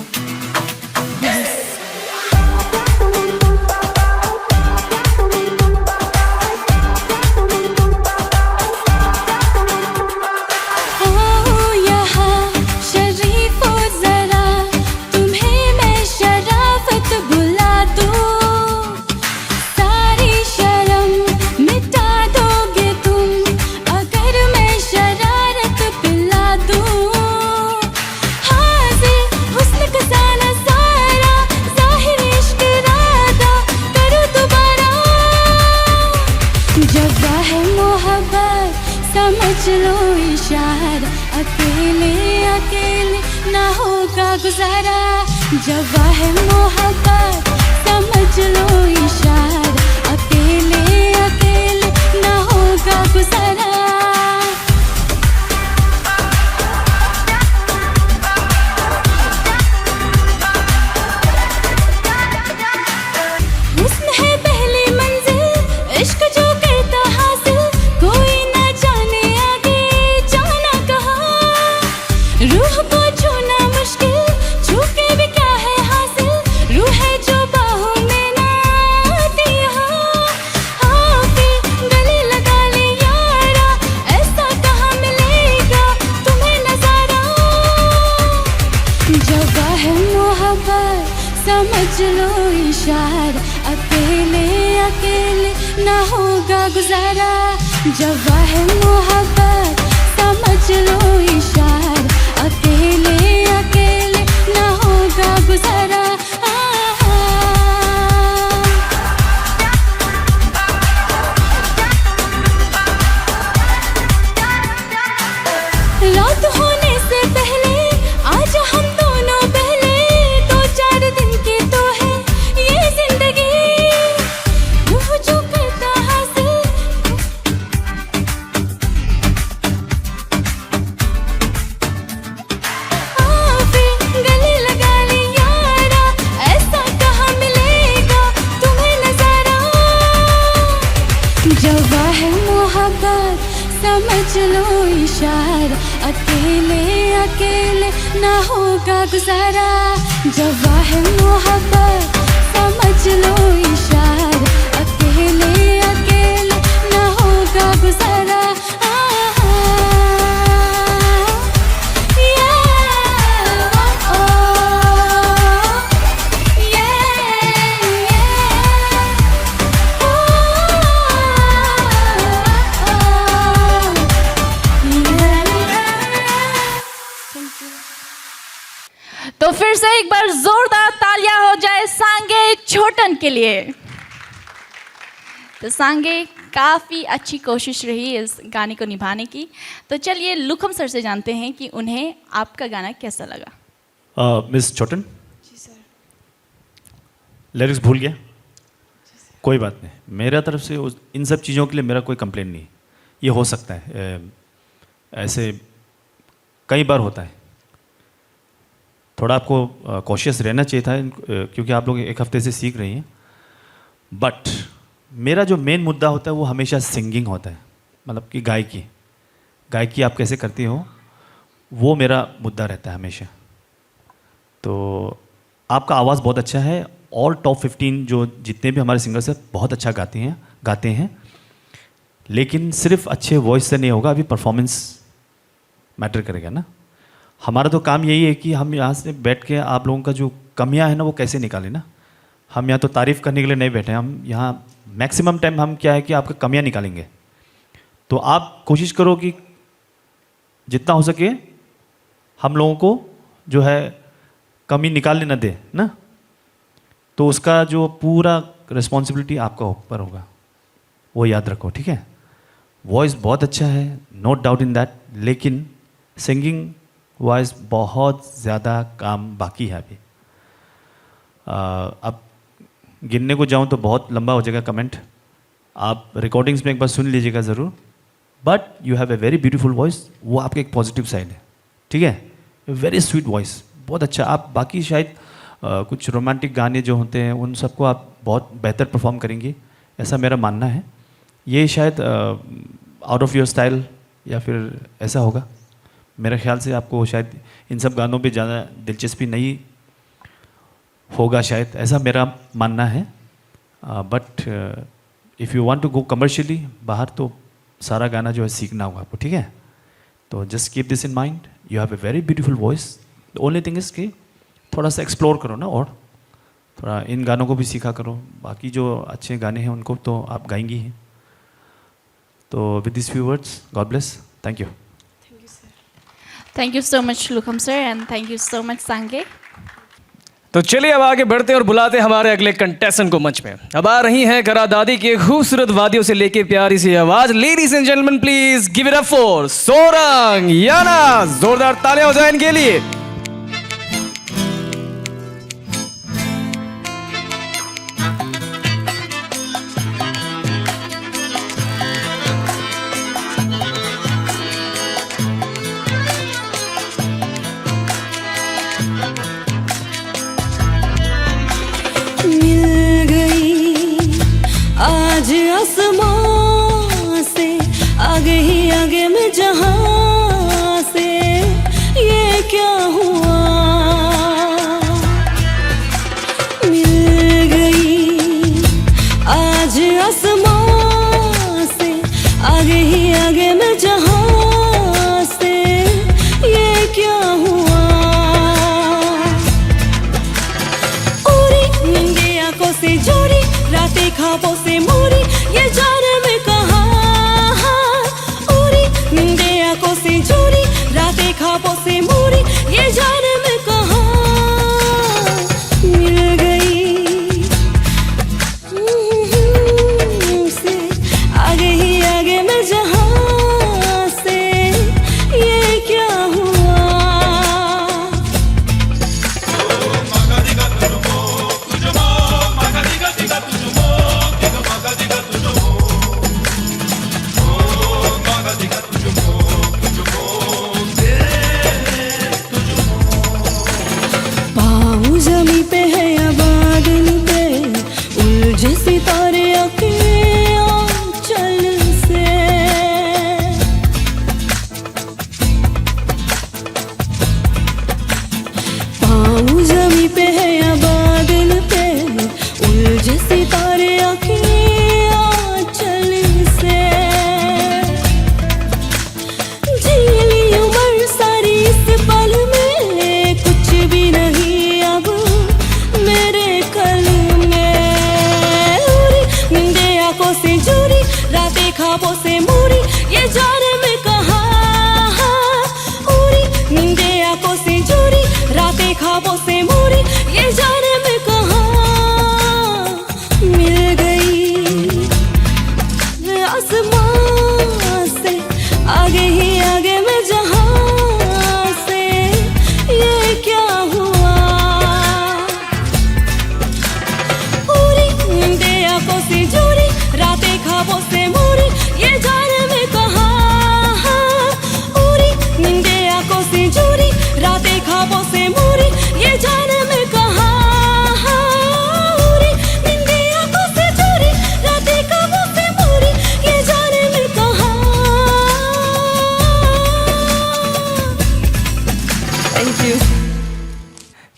चलो इशारा अकेले अकेले ना होगा गुजारा, जब है मोहब्बत समझ लो इशारा अकेले अकेले ना होगा गुजारा। हुस्न है पहली मंजिल इश्क जो करता हासिल, कोई ना जाने आगे जाना कहाँ। रूह को छूना मुश्किल छू के भी क्या है हासिल, रूह है जो बाहों में ना आती यहाँ। हाँ फिर गले लगा ले यारा, ऐसा कहाँ मिलेगा तुम्हें नजारा। जब है मोहब्बत समझ लो इशारा अकेले अकेले ना होगा गुजारा, जब है मोहब्बत समझ लो इशारा अकेले अकेले ना होगा गुजारा। रात होने से पहले आज हम दोनों पहले, 2-4 दिन की तो है ये जिंदगी। रूह जो करता हासिल फिर गले लगा ले यारा, ऐसा कहाँ मिलेगा तुम्हें नजारा। जब है मोहब्बत समझ लो इशारा अकेले अकेले ना होगा गुजारा, जब है मोहब्बत समझ लो इशारा अकेले अकेले ना होगा गुजारा। तो फिर से एक बार जोरदार तालियां हो जाए सांगे छोटन के लिए। तो सांगे काफ़ी अच्छी कोशिश रही इस गाने को निभाने की। तो चलिए लुखम सर से जानते हैं कि उन्हें आपका गाना कैसा लगा। मिस छोटन, लिरिक्स भूल गया? कोई बात नहीं, मेरा तरफ से इन सब चीज़ों के लिए मेरा कोई कंप्लेन नहीं। ये हो सकता है, ऐसे कई बार होता है। थोड़ा आपको कॉशियस रहना चाहिए था, क्योंकि आप लोग एक हफ्ते से सीख रही हैं। बट मेरा जो मेन मुद्दा होता है वो हमेशा सिंगिंग होता है, मतलब कि गायकी आप कैसे करती हो, वो मेरा मुद्दा रहता है हमेशा। तो आपका आवाज़ बहुत अच्छा है, और टॉप 15 जो जितने भी हमारे सिंगर्स हैं बहुत अच्छा गाते हैं, लेकिन सिर्फ अच्छे वॉइस से नहीं होगा, अभी परफॉर्मेंस मैटर करेगा ना। हमारा तो काम यही है कि हम यहाँ से बैठ के आप लोगों का जो कमियाँ हैं ना वो कैसे निकालें ना। हम यहाँ तो तारीफ़ करने के लिए नहीं बैठे हैं, हम यहाँ मैक्सिमम टाइम हम क्या है कि आपका कमियाँ निकालेंगे। तो आप कोशिश करो कि जितना हो सके हम लोगों को जो है कमी निकालने ना दे ना, तो उसका जो पूरा रिस्पॉन्सिबिलिटी आपका ऊपर होगा, वो याद रखो, ठीक है। वॉइस बहुत अच्छा है, नो डाउट इन दैट, लेकिन सिंगिंग वॉइस बहुत ज़्यादा काम बाकी है अभी। अब गिनने को जाऊं तो बहुत लंबा हो जाएगा कमेंट, आप रिकॉर्डिंग्स में एक बार सुन लीजिएगा ज़रूर। But you have a very beautiful voice, वो आपका एक पॉजिटिव साइड है, ठीक है। वेरी स्वीट वॉइस, बहुत अच्छा। आप बाकी शायद कुछ रोमांटिक गाने जो होते हैं उन सबको आप बहुत बेहतर परफॉर्म करेंगी, ऐसा मेरा मानना है। ये शायद आउट ऑफ योर स्टाइल या फिर ऐसा होगा, मेरे ख्याल से आपको शायद इन सब गानों पे ज़्यादा दिलचस्पी नहीं होगा शायद, ऐसा मेरा मानना है। But if you want to go commercially बाहर, तो सारा गाना जो है सीखना होगा आपको, ठीक है। तो just keep this in mind, you have a very beautiful voice. The only thing is कि थोड़ा सा एक्सप्लोर करो ना, और थोड़ा इन गानों को भी सीखा करो। बाकी जो अच्छे गाने हैं उनको तो आप गाएंगी ही। तो with this few words, God bless, thank you. Thank you so much Lukham sir, and thank you so much Sange. तो चलिए अब आगे बढ़ते और बुलाते हमारे अगले कंटेस्टेंट को मंच में। अब आ रही हैं करा दादी के खूबसूरत वादियों से लेके प्यारी सी आवाज। Ladies and gentleman please give it up for Sorang Yana. जोरदार तालियां हो जाए इनके लिए। आज आसमां से आगे ही आगे में जहां से ये क्या हुआ, मिल गई आज आसमां से आगे ही आगे में जहां से ये क्या हुआ। उरी नींदे आंखों से जोड़ी, रातें ख्वाबों से मोरी, ये जाने में कहाँ। उरी नींदे आंखों से जोड़ी, रातें ख्वाबों से मोरी, ये जाने में कहाँ मिल गई से आगे ही आगे में जहाँ से ये क्या हुआ। पाँव जमी पे है या बादल पे, उलझे सितारे आके आंचल से। पाँव जमी पे है या बादल पे, उलझे सितारे आके आंचल से। जीली उम्र सारी इस पल में, कुछ भी नहीं अब मेरे कल में। उरी नींदे आंखों से जुड़ी, रातें ख्वाबों से मोरी, ये जाने में कहाँ। उरी नींदे आंखों से जुड़ी, रातें ख्वाबों से मोरी, ये जाने में कहाँ मिल गई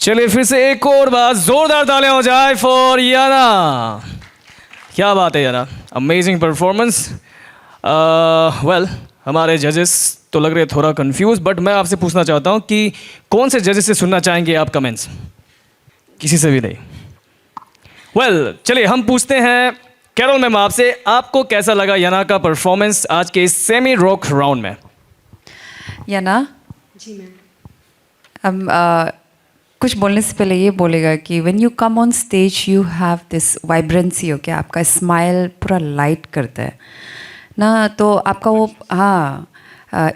चलिए फिर से एक और बार जोरदार तालियां हो जाए फॉर याना। क्या बात है याना, अमेजिंग परफॉर्मेंस। वेल हमारे जजेस तो लग रहे थोड़ा कंफ्यूज, बट मैं आपसे पूछना चाहता हूँ कि कौन से जजेस से सुनना चाहेंगे आप कमेंट्स? किसी से भी नहीं। वेल चलिए हम पूछते हैं कैरोल मैम आपसे, आपको कैसा लगा याना का परफॉर्मेंस आज के इस सेमी रॉक राउंड में? याना जी मैम। अब कुछ बोलने से पहले ये बोलेगा कि when you come on stage you have this vibrancy, okay, आपका स्माइल पूरा लाइट करता है ना, तो आपका वो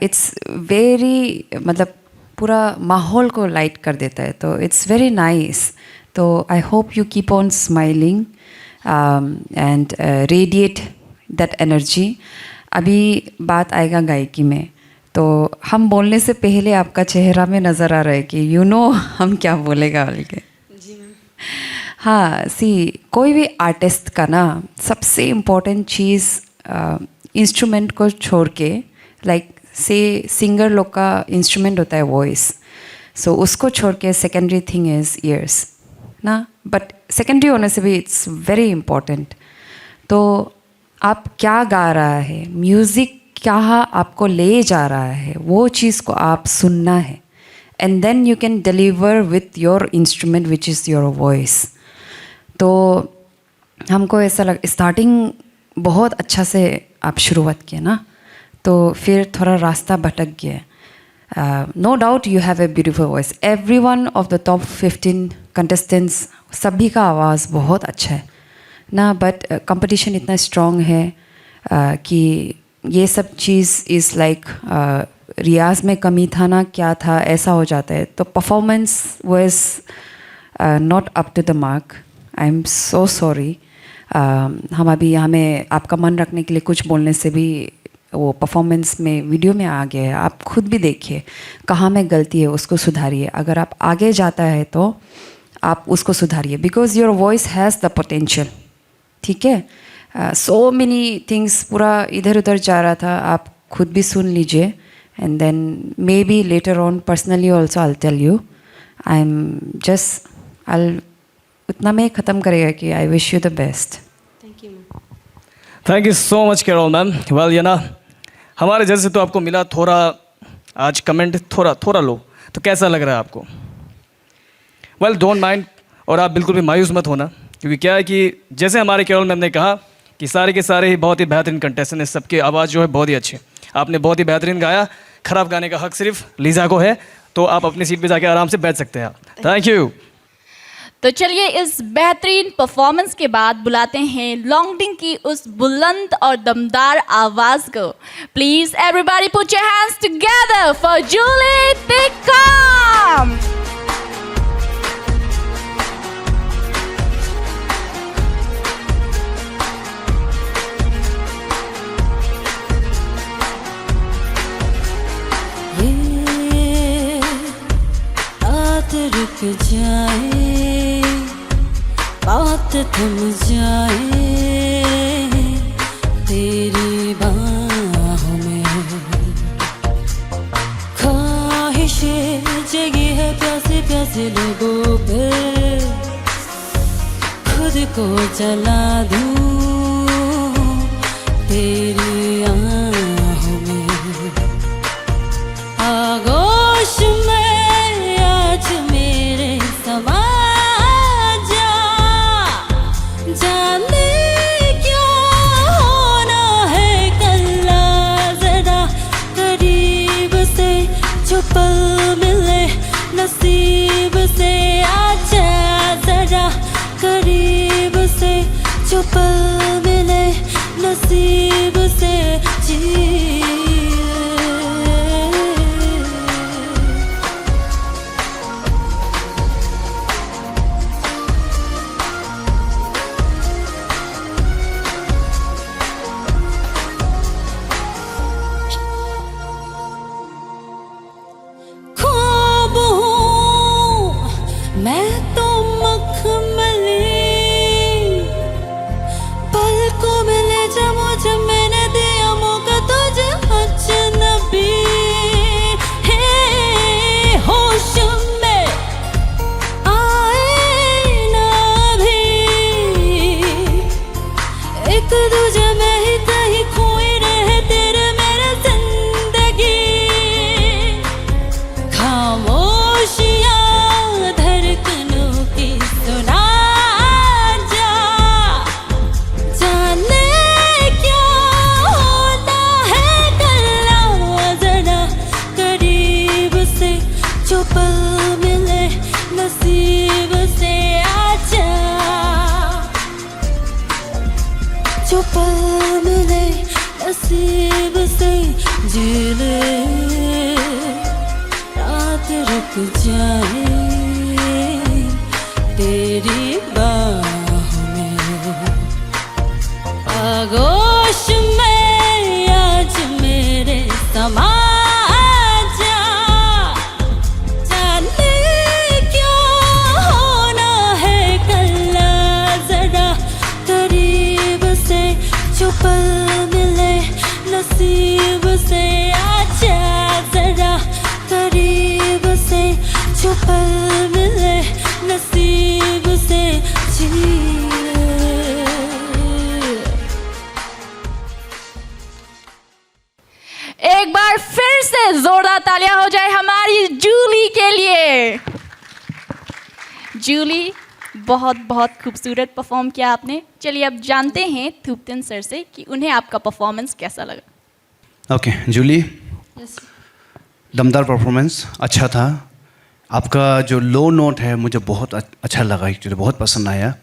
इट्स वेरी मतलब पूरा माहौल को लाइट कर देता है, तो इट्स वेरी नाइस। तो I hope you keep on smiling and radiate that energy. अभी बात आएगा गायकी में, तो हम बोलने से पहले आपका चेहरा में नज़र आ रहा है कि यू नो हम क्या बोलेगा बोल के। जी मैम। हाँ, सी कोई भी आर्टिस्ट का ना सबसे इम्पोर्टेंट चीज़ इंस्ट्रूमेंट को छोड़ के, लाइक से सिंगर लोग का इंस्ट्रूमेंट होता है वॉइस, सो उसको छोड़ के सेकेंडरी थिंग इज़ ईयर्स ना, बट सेकेंडरी होने से भी इट्स वेरी इम्पोर्टेंट। तो आप क्या गा रहा है, म्यूज़िक क्या आपको ले जा रहा है, वो चीज़ को आप सुनना है, and then you can deliver with your instrument which is your voice. तो हमको ऐसा लग स्टार्टिंग बहुत अच्छा से आप शुरुआत किए ना, तो फिर थोड़ा रास्ता भटक गया। No doubt you have a beautiful voice. Every one of the top 15 contestants सभी का आवाज़ बहुत अच्छा है ना, बट कंपटीशन इतना स्ट्रॉन्ग है कि ये सब चीज़ इज़ लाइक रियाज में कमी था ना, क्या था, ऐसा हो जाता है। तो performance was not up to the mark. I am so sorry. हम अभी हमें आपका मन रखने के लिए कुछ बोलने से भी वो परफॉर्मेंस में वीडियो में आ गया है। आप खुद भी देखिए कहाँ में गलती है, उसको सुधारिए। अगर आप आगे जाता है तो आप उसको सुधारिए, because your voice has the potential. ठीक है, सो मेनी थिंग्स पूरा इधर उधर जा रहा था, आप खुद भी सुन लीजिए, and then maybe later on personally also I tell you. I am just उतना में ख़त्म करेगा कि I wish you the best. Thank you ma'am. Thank you so much Carol ma'am. Well Yana, हमारे जज से तो आपको मिला थोड़ा आज कमेंट थोड़ा लो, तो कैसा लग रहा है आपको? वेल डोंट माइंड, और आप बिल्कुल भी मायूस मत होना, क्योंकि क्या है कि जैसे हमारे कैरोल मैम ने कहा कि सारे के सारे ही बहुत ही बेहतरीन कंटेस्टेंट हैं, सबकी आवाज़ जो है बहुत ही अच्छी। आपने बहुत ही बेहतरीन गाया, खराब गाने का हक सिर्फ लीजा को है, तो आप अपनी सीट पे जाके आराम से बैठ सकते हैं। Thank you. तो चलिए इस बेहतरीन परफॉर्मेंस के बाद बुलाते हैं लॉन्गडिंग की उस बुलंद और दमदार आवाज को। Please everybody put your hands together for Julie Tikkam. ये बात रुक जाए, बात थम जाए तेरी बाहों में, ख्वाहिशें जगी है प्यासे प्यासे लोगों पे, खुद को जला दूं तेरी आहों में, आगोश में आज मेरे समा जा, जाने क्यों होना है कल्ला जरा करीब से, जो पल मिले नसीब से, आजा जरा करीब से, जो पल मिले नसीब से जी। ख्वाब हूँ मैं तो मखमली, पलकों में ले जा मुझे, मैंने दिया मौका तुझे अजनबी है, होश में जो पल मिले नसीब से जी ले, रात रुक जाए तेरी बाहों में, आगोश में आज मेरे समा जा, जाने क्यों होना है कल जरा करीब से, जो पल मिले नसीब से आजा जरा करीब से, जो पल मिले नसीब से जी ले। एक बार फिर से जोरदार तालियां हो जाए हमारी जूली के लिए। जूली, बहुत बहुत खूबसूरत परफॉर्म किया आपने। चलिए अब जानते हैं थूपतिन सर से कि उन्हें आपका परफॉर्मेंस कैसा लगा। ओके जूली, दमदार परफॉर्मेंस, अच्छा था। आपका जो लो नोट है मुझे बहुत अच्छा लगा, एक्चुअली बहुत पसंद आया।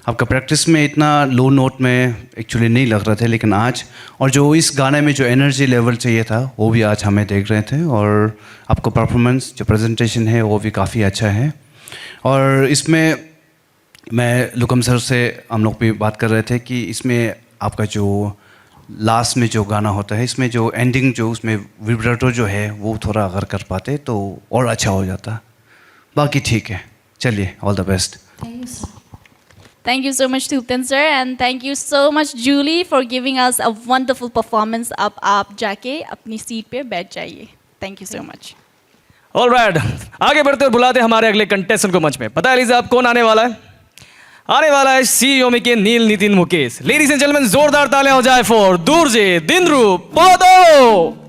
आपका प्रैक्टिस में इतना लो नोट में एक्चुअली नहीं लग रहा था, लेकिन आज और जो इस गाने में जो एनर्जी लेवल चाहिए था वो भी आज हमें देख रहे थे। और आपका परफॉर्मेंस जो प्रेजेंटेशन है वो भी काफ़ी अच्छा है। और इसमें मैं लुकम सर से हम लोग भी बात कर रहे थे कि इसमें आपका जो लास्ट में जो गाना होता है, इसमें जो एंडिंग जो उसमें विब्रेटो जो है वो थोड़ा अगर कर पाते तो और अच्छा हो जाता। बाकी ठीक है, चलिए all the best. Thank you so much Thupten sir, and thank you so much Julie for giving us a wonderful performance। अब आप जाके अपनी सीट पे बैठ जाइए। Thank you so much। Alright, आगे बढ़ते और बुलाते हमारे अगले कंटेस्टेंट को मंच में। पता है लीजिए आप कौन आने वाला है? आने वाला है सी योमी के Neil Nitin Mukesh. Ladies and gentleman, जोरदार तालियां हो जाए फॉर दुर्जे दिनरू पोदो।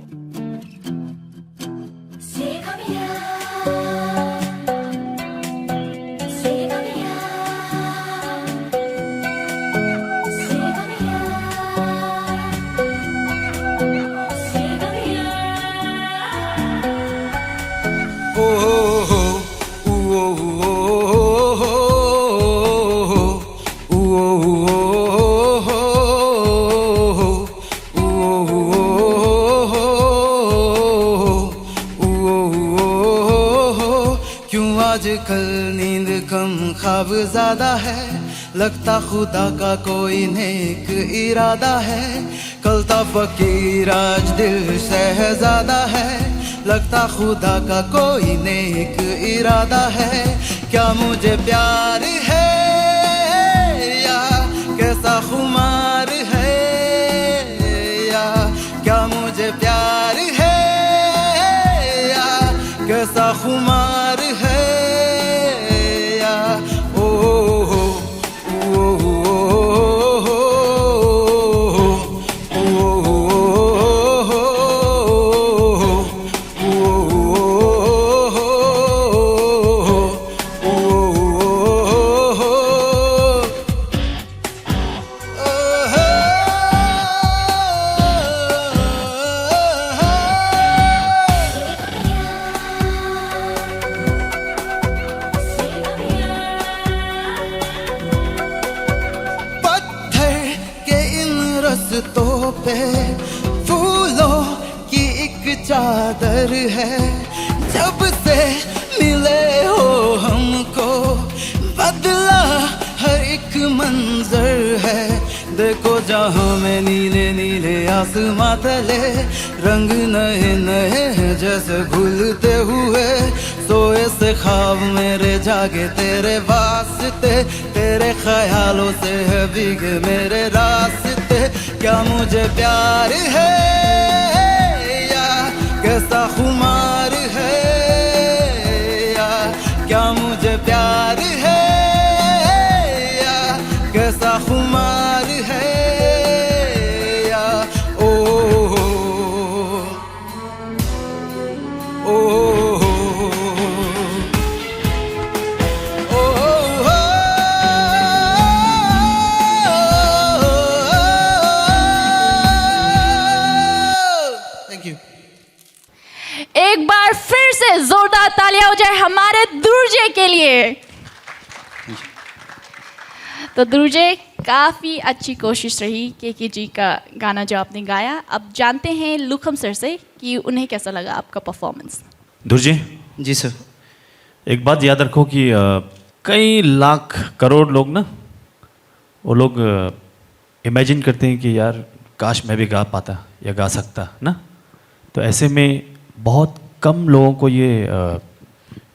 आजकल नींद कम ख्वाब ज्यादा है, लगता खुदा का कोई नेक इरादा है। कल था फकीर आज दिल शहजादा है, लगता खुदा का कोई नेक इरादा है। क्या मुझे प्यार है या कैसा खुमार है, या क्या मुझे प्यार है या कैसा खुमार है। फूलों की एक चादर है, जब से मिले हो हमको बदला हर एक मंजर है। देखो जहाँ में नीले नीले आसमां तले रंग नए नए जैसे घुलते हुए, सोए से ख्वाब मेरे जागे तेरे वास्ते, तेरे ख्यालों से है भीगे मेरे रास्ते। क्या मुझे प्यार है या कैसा खुमार है, या क्या मुझे प्यार है या कैसा खुमार है, या ओ ओ एक बार फिर से जोरदार तालियां हो जाए हमारे दुर्जे के लिए। तो दुर्जे, काफ़ी अच्छी कोशिश रही के जी का गाना जो आपने गाया. अब जानते हैं लुखम सर से कि उन्हें कैसा लगा आपका परफॉर्मेंस. धुर जी, जी सर. एक बात याद रखो कि कई लाख करोड़ लोग ना, वो लोग इमेजिन करते हैं कि यार काश मैं भी गा पाता या गा सकता ना. तो ऐसे में बहुत कम लोगों को ये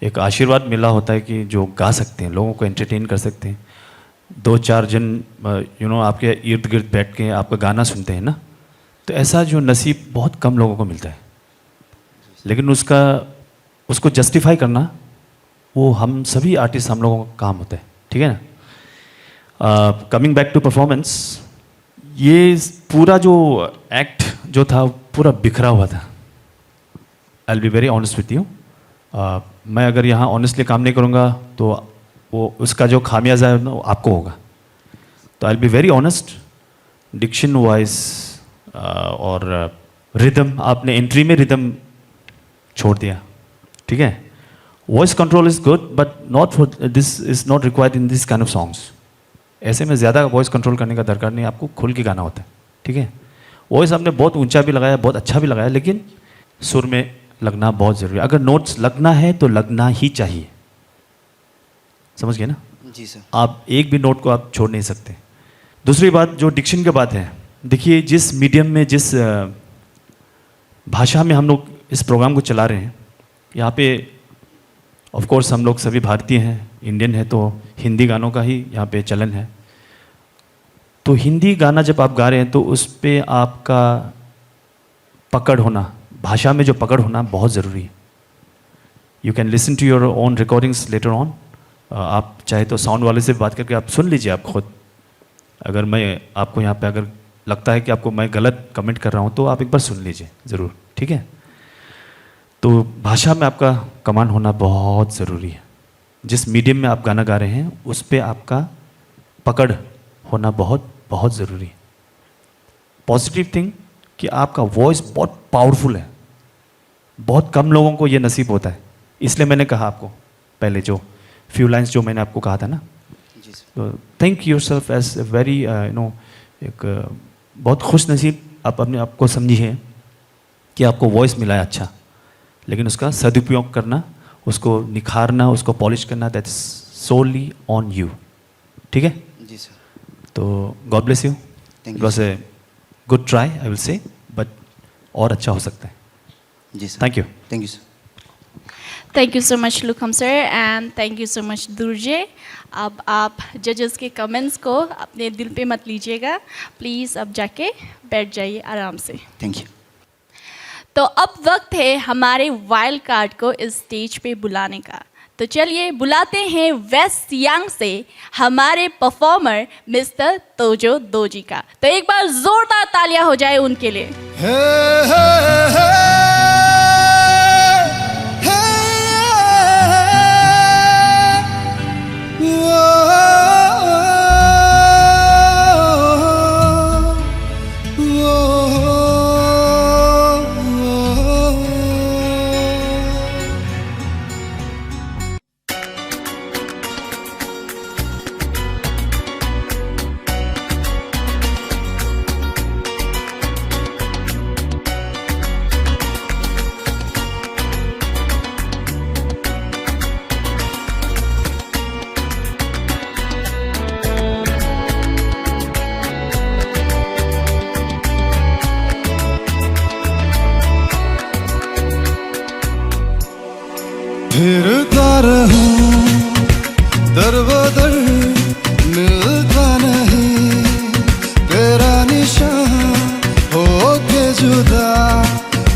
एक आशीर्वाद मिला होता है कि जो गा सकते हैं, लोगों को एंटरटेन कर सकते हैं. 2-4 जन आपके इर्द गिर्द बैठ के आपका गाना सुनते हैं ना. तो ऐसा जो नसीब बहुत कम लोगों को मिलता है. लेकिन उसको जस्टिफाई करना वो हम सभी आर्टिस्ट, हम लोगों का काम होता है. ठीक है ना. कमिंग बैक टू परफॉर्मेंस, ये पूरा जो एक्ट जो था पूरा बिखरा हुआ था. आई will be very honest with you. मैं अगर यहाँ ऑनेस्टली काम नहीं करूँगा तो वो उसका जो खामियाजा है ना वो आपको होगा. तो I will be very honest. Diction wise और रिदम, आपने एंट्री में रिदम छोड़ दिया. ठीक है. Voice control is good but not for this, is not required in this kind of songs. ऐसे में ज़्यादा वॉइस कंट्रोल करने का दरकार नहीं, आपको खुल के गाना होता है. ठीक है. वॉइस आपने बहुत ऊंचा भी लगाया, बहुत अच्छा भी लगाया, लेकिन सुर में लगना बहुत ज़रूरी है. अगर नोट्स लगना है तो लगना ही चाहिए. समझ गए ना. जी सर. आप एक भी नोट को आप छोड़ नहीं सकते. दूसरी बात जो डिक्शन की बात है, देखिए जिस मीडियम में, जिस भाषा में हम लोग इस प्रोग्राम को चला रहे हैं, यहाँ पे ऑफ कोर्स हम लोग सभी भारतीय हैं, इंडियन है, तो हिंदी गानों का ही यहाँ पे चलन है. तो हिंदी गाना जब आप गा रहे हैं तो उस पर आपका पकड़ होना, भाषा में जो पकड़ होना बहुत ज़रूरी है. You can listen to your own recordings later on. आप चाहे तो साउंड वाले से बात करके आप सुन लीजिए आप खुद. अगर मैं आपको यहाँ पे अगर लगता है कि आपको मैं गलत कमेंट कर रहा हूँ तो आप एक बार सुन लीजिए ज़रूर. ठीक है. तो भाषा में आपका कमांड होना बहुत ज़रूरी है. जिस मीडियम में आप गाना गा रहे हैं उस पर आपका पकड़ होना बहुत बहुत ज़रूरी है. पॉजिटिव थिंग कि आपका वॉइस बहुत पावरफुल है. बहुत कम लोगों को ये नसीब होता है. इसलिए मैंने कहा आपको पहले जो फ्यू लाइंस जो मैंने आपको कहा था ना. तो think yourself as a very एक बहुत खुश नसीब आप अपने आप को समझिए कि आपको वॉइस मिला है अच्छा, लेकिन उसका सदुपयोग करना, उसको निखारना, उसको पॉलिश करना, that is solely on you. ठीक है. जी सर. तो God bless you. It was a good try I will say, but और अच्छा हो सकता है. जी sir. Thank you. Thank you sir. Thank you so much Lukham sir and thank you so much Durje. अब आप जजेस के कमेंट्स को अपने दिल पे मत लीजिएगा प्लीज़. अब जाके बैठ जाइए आराम से. Thank you. तो अब वक्त है हमारे वाइल्ड कार्ड को इस स्टेज पे बुलाने का. तो चलिए बुलाते हैं वेस्ट सियांग से हमारे परफॉर्मर मिस्टर तोजो दोजी का. तो एक बार जोरदार तालियां हो जाए उनके लिए. फिरता रहूं दर बदर मिलता नहीं तेरा निशान हो के जुदा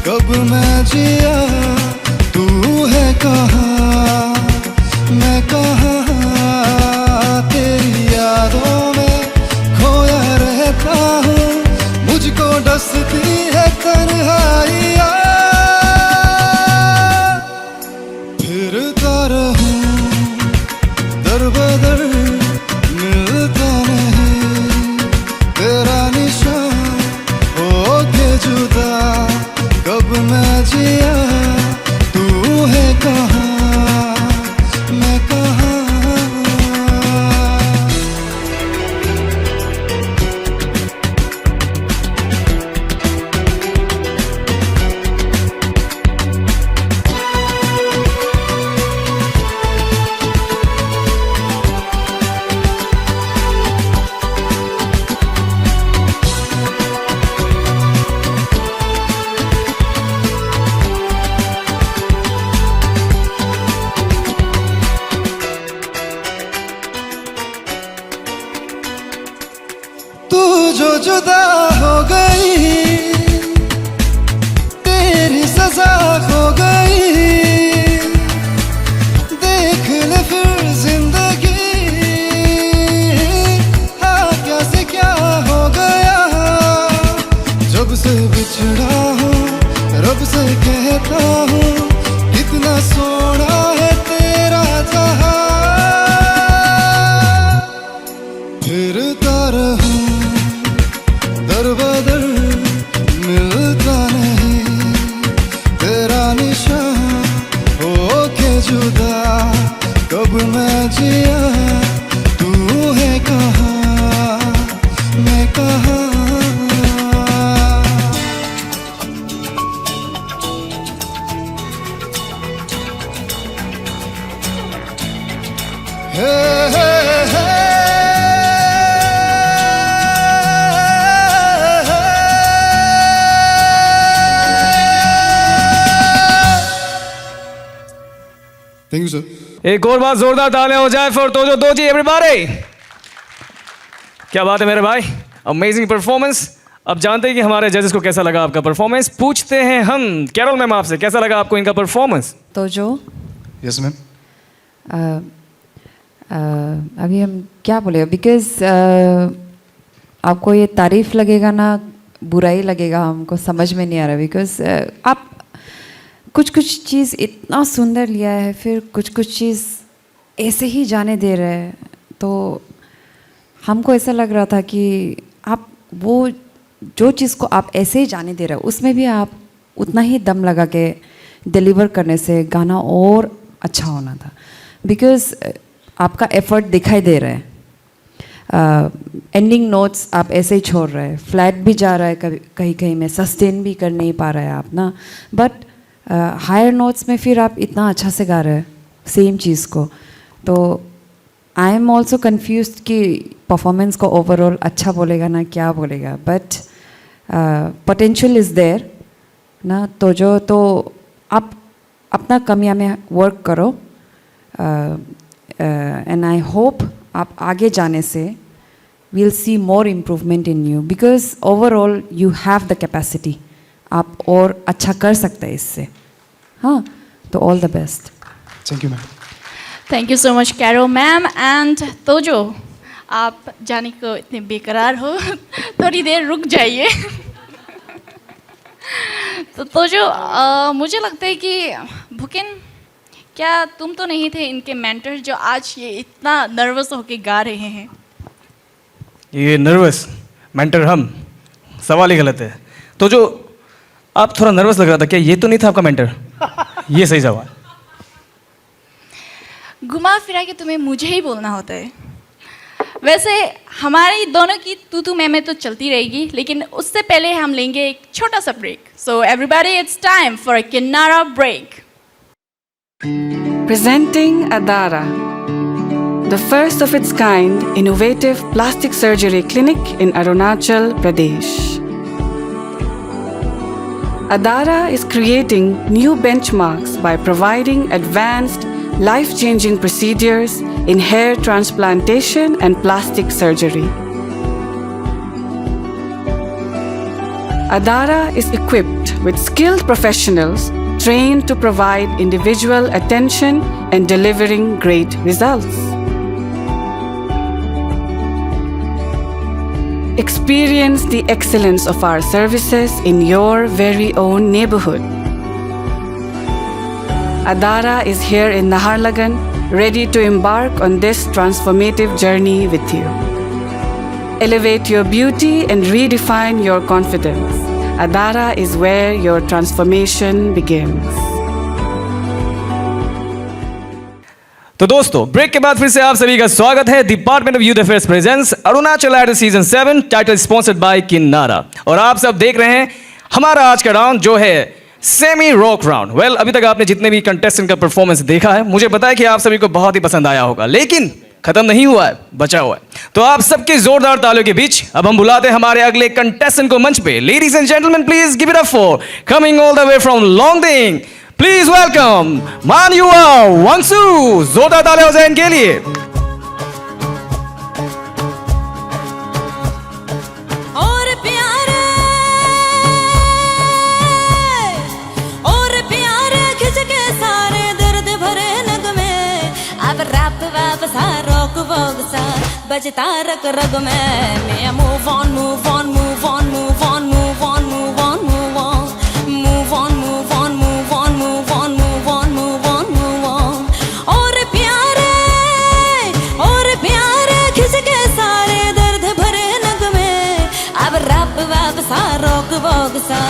कब मैं जिया तू है कहाँ मैं कहाँ तेरी यादों में खोया रहता हूँ मुझको डसती है तन्हाइयाँ फिरता रहूं दर बदर मिलता नहीं तेरा निशान हो के जुदा कब मैं जिया तू है कहाँ मैं कहाँ तू जो जुदा हो गई, तेरी सजा हो गई, देख ले फिर जिंदगी, हाँ क्या से क्या हो गया। जब से बिछड़ा हूँ रब से कहता हूँ, कितना सोना है तेरा जहां। फिरता रहूं दर बदर, मिलता नहीं तेरा निशान, हो के जुदा कब मैं जिया, तू है कहाँ मैं कहाँ। Hey, hey, hey. Thank you, sir. एक और बार जोरदार तालियां हो जाए फॉर तोजो दोजी एवरीबॉडी। क्या बात है मेरे भाई, अमेजिंग परफॉर्मेंस। अब जानते हैं कि हमारे जजेस को कैसा लगा आपका परफॉर्मेंस। पूछते हैं हम कैरोल मैम आपसे, कैसा लगा आपको इनका परफॉर्मेंस? तो जो Yes, ma'am. अभी हम क्या बोले, बिकॉज आपको ये तारीफ लगेगा ना बुराई लगेगा हमको समझ में नहीं आ रहा। बिकॉज आप कुछ कुछ चीज़ इतना सुंदर लिया है, फिर कुछ कुछ चीज़ ऐसे ही जाने दे रहे हैं, तो हमको ऐसा लग रहा था कि आप वो जो चीज़ को आप ऐसे ही जाने दे रहे हो उसमें भी आप उतना ही दम लगा के डिलीवर करने से गाना और अच्छा होना था। बिकॉज आपका एफर्ट दिखाई दे रहा है। एंडिंग नोट्स आप ऐसे ही छोड़ रहे हैं, फ्लैट भी जा रहा है कभी कहीं कहीं में, सस्टेन भी कर नहीं पा रहा है आप ना, बट हायर नोट्स में फिर आप इतना अच्छा से गा रहे हैं सेम चीज़ को। तो आई एम ऑल्सो कन्फ्यूज कि परफॉर्मेंस को ओवरऑल अच्छा बोलेगा ना क्या बोलेगा, बट पोटेंशियल इज़ देयर ना। तो जो तो आप अपना कमियां में वर्क करो, एंड आई होप आप आगे जाने से we'll see more improvement in you, because overall you have the capacity, आप और अच्छा कर सकते हैं इससे। हाँ, तो all the best. Thank you, ma'am. Thank you so much Cairo ma'am. And Tojo, आप जाने को इतने बेकरार हो, थोड़ी देर रुक जाइए। तो तोजो, मुझे लगता है कि भूकिन, क्या तुम तो नहीं थे इनके मेंटर जो आज ये इतना नर्वस होके गा रहे हैं? ये नर्वस मेंटर हम, सवाल ही गलत है। तो जो आप थोड़ा नर्वस लग रहा था, क्या ये तो नहीं था आपका मेंटर? ये सही जवाब। घुमा फिरा के तुम्हें मुझे ही बोलना होता है। वैसे हमारी दोनों की तू मैं तो चलती रहेगी, लेकिन उससे पहले हम लेंगे एक छोटा सा break. So everybody, it's time for a Kinnara break. Presenting Adara, the first of its kind innovative plastic surgery clinic in Arunachal Pradesh. Adara is creating new benchmarks by providing advanced, life-changing procedures in hair transplantation and plastic surgery. Adara is equipped with skilled professionals trained to provide individual attention and delivering great results. Experience the excellence of our services in your very own neighborhood. Adara is here in Naharlagan, ready to embark on this transformative journey with you. Elevate your beauty and redefine your confidence. Adara is where your transformation begins. तो दोस्तों, ब्रेक के बाद फिर से आप सभी का स्वागत है। Department of youth affairs presents Arunachal idol season 7, title sponsored by Kinnara. और आप सब देख रहे हैं हमारा आज का राउंड जो है सेमी रॉक राउंड। वेल, अभी तक आपने जितने भी कंटेस्टेंट का परफॉर्मेंस देखा है, मुझे पता है कि आप सभी को बहुत ही पसंद आया होगा, लेकिन खत्म नहीं हुआ है, बचा हुआ है। तो आप सबके जोरदार तालियों के बीच अब हम बुलाते हैं हमारे अगले कंटेस्टेंट को मंच पे। Ladies and gentleman, please give it up for coming all the way from Longding, please welcome Manyua Wansu. जोरदार तालियां हो जाए इनके लिए। बजता रग रग में मैं move on move on move on move on move on move on move on move on move on move on move on move on move on move on और प्यारे खिसके सारे दर्द भरे नग में अब रब वब सा रोक वोग सा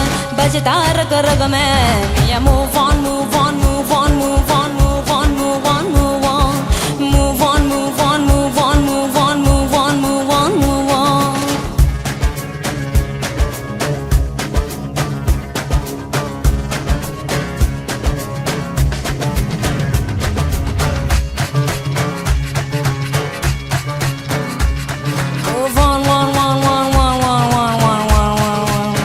बजता रग रग में मैं move on move on move on move on move on move on move on move on move on move on move on move on move on move on move on one one one one one one one one one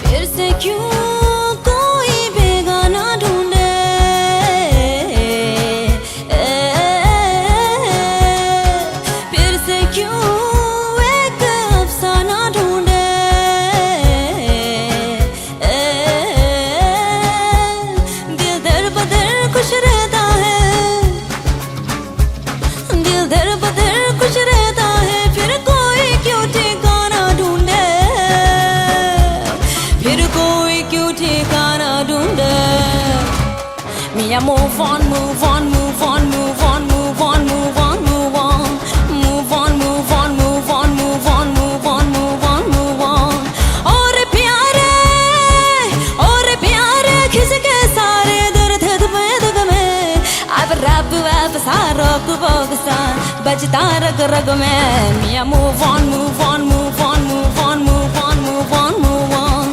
फिर से क्यों कोई बेगाना ढूंढे फिर से क्यों एक अफसाना ढूंढे दिल दर बदर खुश रहता है दिल दर बदर खुश रहता है फिर कोई क्यों ठिकाना ढूंढे फिर कोई क्यों ठिकाना ढूंढे मिया move on move on move on move on move on move on move on move on move on move on move on move on move on move on और प्यारे खिसके सारे दर्द दग में अब रब वब सा रोक वोग सा बजता रग रग में मिया move on move on move on move on move on move on move on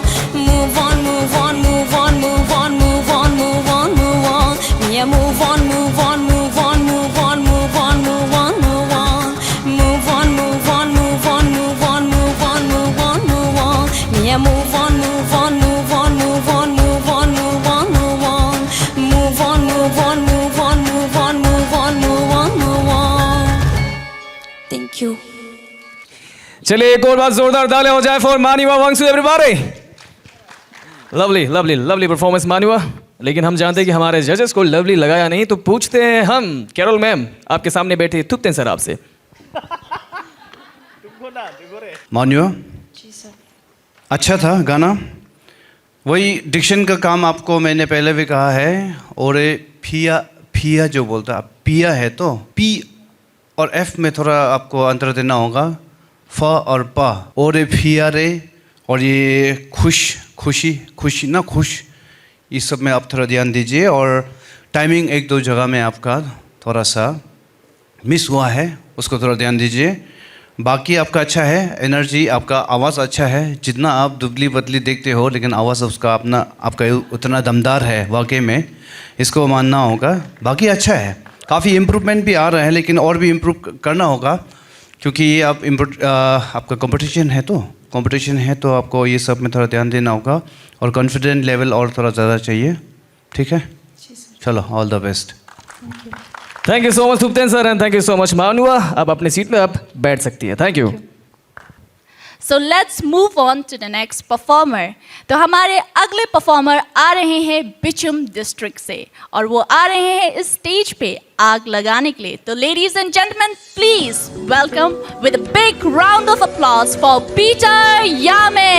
move on move on move on move on move on move on move on miya move on move on move on move on move on move on move on move on move on move on move on move on move on move on miya move on move on move on move on move on move on move on move on move on move on move on move on move on move on thank you चलिए एक और बार जोरदार तालियां हो जाए for Maniwa Wangsu everybody lovely lovely lovely performance Maniwa लेकिन हम जानते हैं कि हमारे जजेस को लवली लगाया नहीं तो पूछते हैं हम कैरोल मैम आपके सामने बैठे थुकते हैं सर आपसे मान्यो अच्छा था गाना वही डिक्शन का काम आपको मैंने पहले भी कहा है और ये फिया जो बोलता पिया है तो पी और एफ में थोड़ा आपको अंतर देना होगा फ और पा और ये फिया रे और ये खुशी ना खुश इस सब में आप थोड़ा ध्यान दीजिए और टाइमिंग एक दो जगह में आपका थोड़ा सा मिस हुआ है उसको थोड़ा ध्यान दीजिए बाकी आपका अच्छा है एनर्जी आपका आवाज़ अच्छा है जितना आप दुबली पतली देखते हो लेकिन आवाज़ उसका आपका उतना दमदार है वाकई में इसको मानना होगा बाकी अच्छा है काफ़ी इम्प्रूवमेंट भी आ रहा है लेकिन और भी इम्प्रूव करना होगा क्योंकि ये आपका कंपटीशन है तो आपको ये सब में थोड़ा ध्यान देना होगा और कॉन्फिडेंट लेवल और थोड़ा ज़्यादा चाहिए ठीक है चलो all the best thank you so much Thukten sir and thank you so much Manua अब अपनी सीट में आप बैठ सकती है thank you So let's move on to the next performer. तो हमारे अगले परफॉर्मर आ रहे हैं बिचुम डिस्ट्रिक्ट से और वो आ रहे हैं इस स्टेज पे आग लगाने के लिए तो ladies and gentleman please welcome with a big round of applause for Peter Yame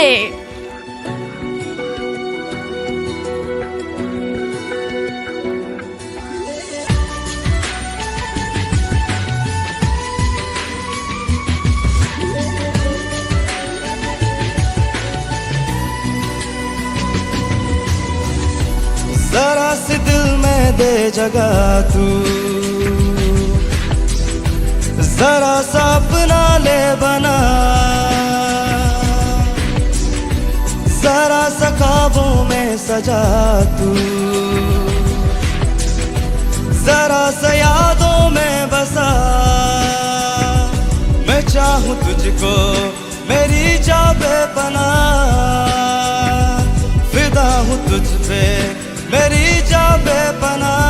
जरा सी दिल में दे जगह तू जरा सा अपना ले बना जरा सा ख्वाबों में सजा तू जरा सा यादों में बसा मैं चाहूँ तुझको मेरी जान बेपनाह फिदा हूँ तुझ पे मेरी जान बेपनाह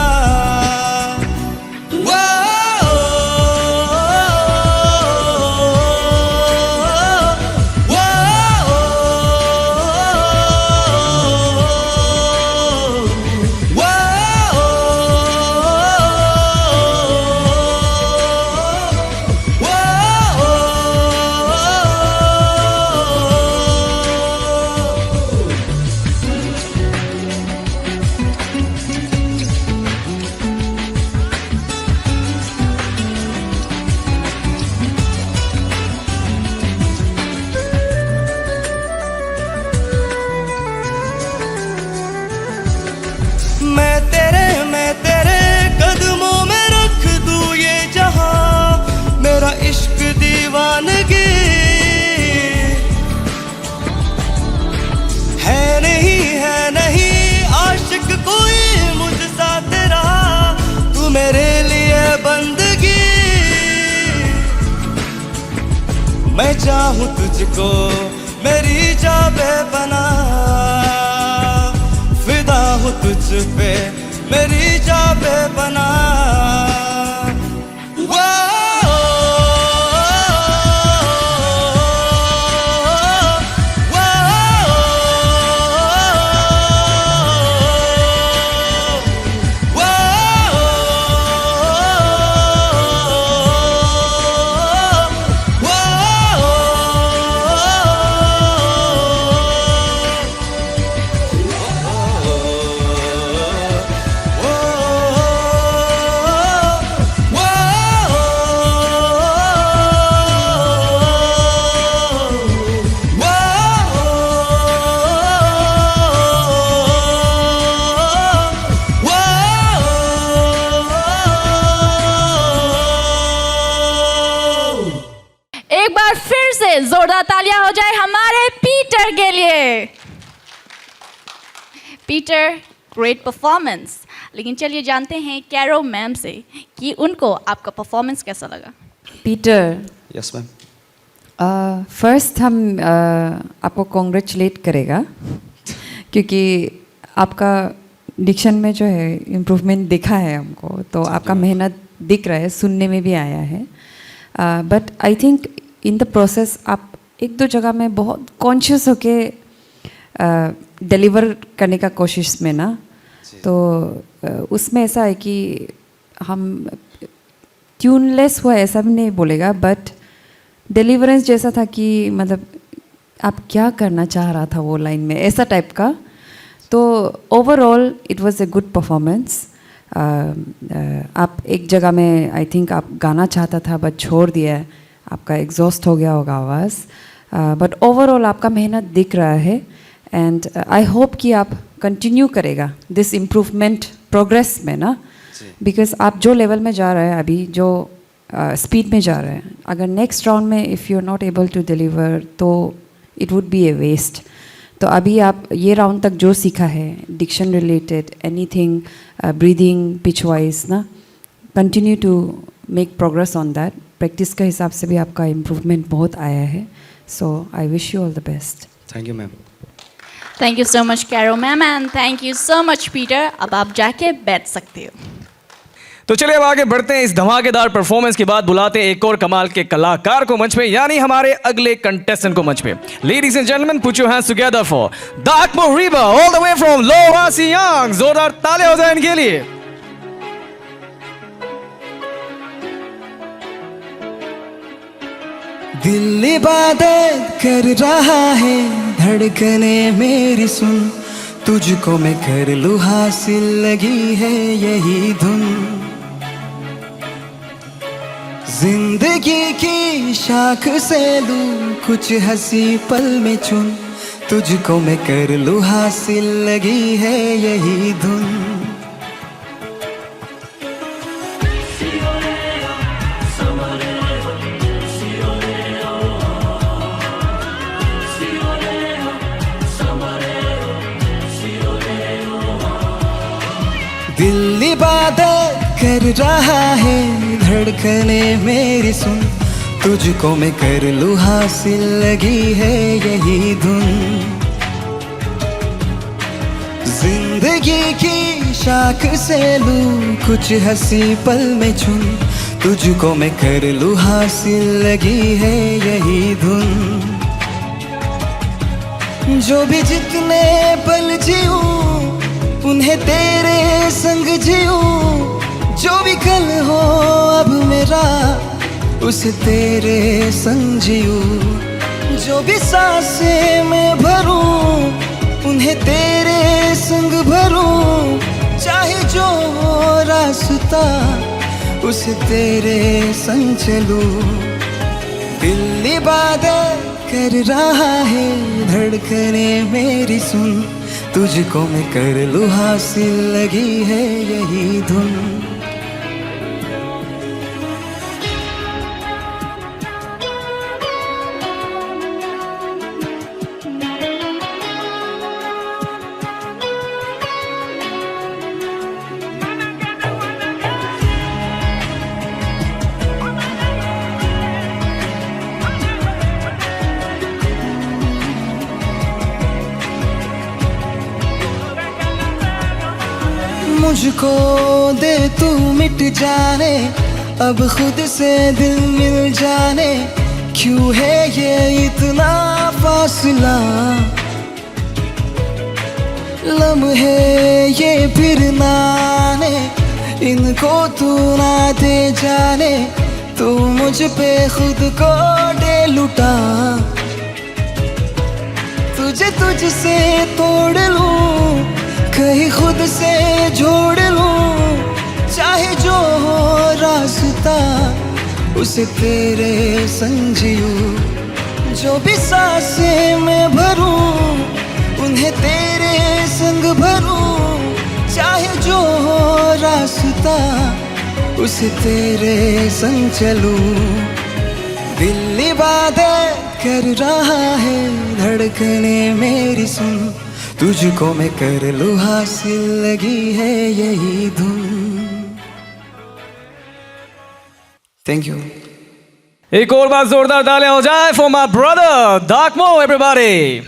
दीवानगी है नहीं आशिक कोई मुझसा तेरा, तू मेरे लिए बंदगी। मैं चाहूं तुझको मेरी जाबे बना, फिदा हूं तुझ पे मेरी जाबे बना। एक बार फिर से जोरदार तालियां हो जाए हमारे पीटर के लिए। Peter, great performance. लेकिन चलिए जानते हैं कैरो मैम से कि उनको आपका परफॉर्मेंस कैसा लगा। Peter, yes ma'am. फर्स्ट हम आपको कॉन्ग्रेचुलेट करेगा क्योंकि आपका डिक्शन में जो है इम्प्रूवमेंट दिखा है हमको, तो आपका मेहनत दिख रहा है, सुनने में भी आया है। But I think in the process आप एक दो जगह में बहुत कॉन्शियस होके डिलीवर करने का कोशिश में ना, तो उसमें ऐसा है कि हम ट्यूनलेस हुआ ऐसा भी नहीं बोलेगा, बट डिलीवरेंस जैसा था कि मतलब आप क्या करना चाह रहा था वो लाइन में, ऐसा टाइप का। तो overall it was a good performance. आप एक जगह में आई थिंक आप गाना चाहता था बट छोड़ दिया, आपका एग्जॉस्ट हो गया होगा आवाज़, बट ओवरऑल आपका मेहनत दिख रहा है। एंड आई होप कि आप कंटिन्यू करेगा दिस इम्प्रूवमेंट प्रोग्रेस में ना, बिकॉज आप जो लेवल में जा रहे हैं अभी, जो स्पीड में जा रहे हैं, अगर नेक्स्ट राउंड में if you are not able to deliver तो it would be a waste. तो अभी आप ये राउंड तक जो सीखा है diction related anything, breathing, pitch wise ना, continue to make progress on that. Practice के हिसाब से भी आपका इम्प्रूवमेंट बहुत आया है, so I wish you all the best. Thank you ma'am. Thank you so much Cairo ma'am and thank you so much Peter. अब आप जाके बैठ सकते हो। तो चलिए अब आगे बढ़ते हैं। इस धमाकेदार परफॉर्मेंस के बाद बुलाते हैं एक और कमाल के कलाकार को मंच पे, यानी हमारे अगले कंटेस्टेंट को मंच पे। Ladies and gentleman, put your hands together for Dak Moriba all the way from Lower Siang. जोरदार तालियां हो जाए इनके लिए। दिल इबादत कर रहा है, धड़कने मेरी सुन, तुझको मैं कर लूं हासिल, लगी है यही धुन। जिंदगी की शाख से लूं कुछ हंसी पल में चुन, तुझको मैं कर लूं हासिल, लगी है यही धुन। दिल इबादत कर रहा है, धड़कने मेरी सुन, तुझको मैं कर लूं हासिल, लगी है यही धुन। जिंदगी की शाख से लूं कुछ हंसी पल में चुन, तुझको मैं कर लूं हासिल, लगी है यही धुन। जो भी जितने पल जीऊं उन्हें तेरे संग जीऊं, जो भी कल हो अब मेरा उसे तेरे संग जीऊं। जो भी सांसें मैं भरूं उन्हें तेरे संग भरूं, चाहे जो हो रास्ता उसे तेरे संग चलूं। दिल इबादत कर रहा है, धड़कने मेरी सुन, तुझको मैं कर लूं हासिल, लगी है यही धुन। मुझको दे तू मिट जाने, अब खुद से दिल मिल जाने, क्यों है ये इतना फासला। लम्हे ये फिर ना आने, इनको तू ना दे जाने, तू मुझ पे खुद को दे लुटा। तुझे तुझसे तोड़ लूं, कहीं खुद से जोड़ लूं, चाहे जो हो रास्ता उसे तेरे संग जियूं। जो भी सांसें मैं भरूं उन्हें तेरे संग भरूं, चाहे जो हो रास्ता उसे तेरे संग चलूं। दिल इबादत कर रहा है, धड़कने मेरी सुन, तुझको मैं कर लूं हासिल, लगी है यही धुन। Thank you. एक और बार जोरदार तालियां हो जाए फॉर माय ब्रदर दाकमो एवरीबॉडी।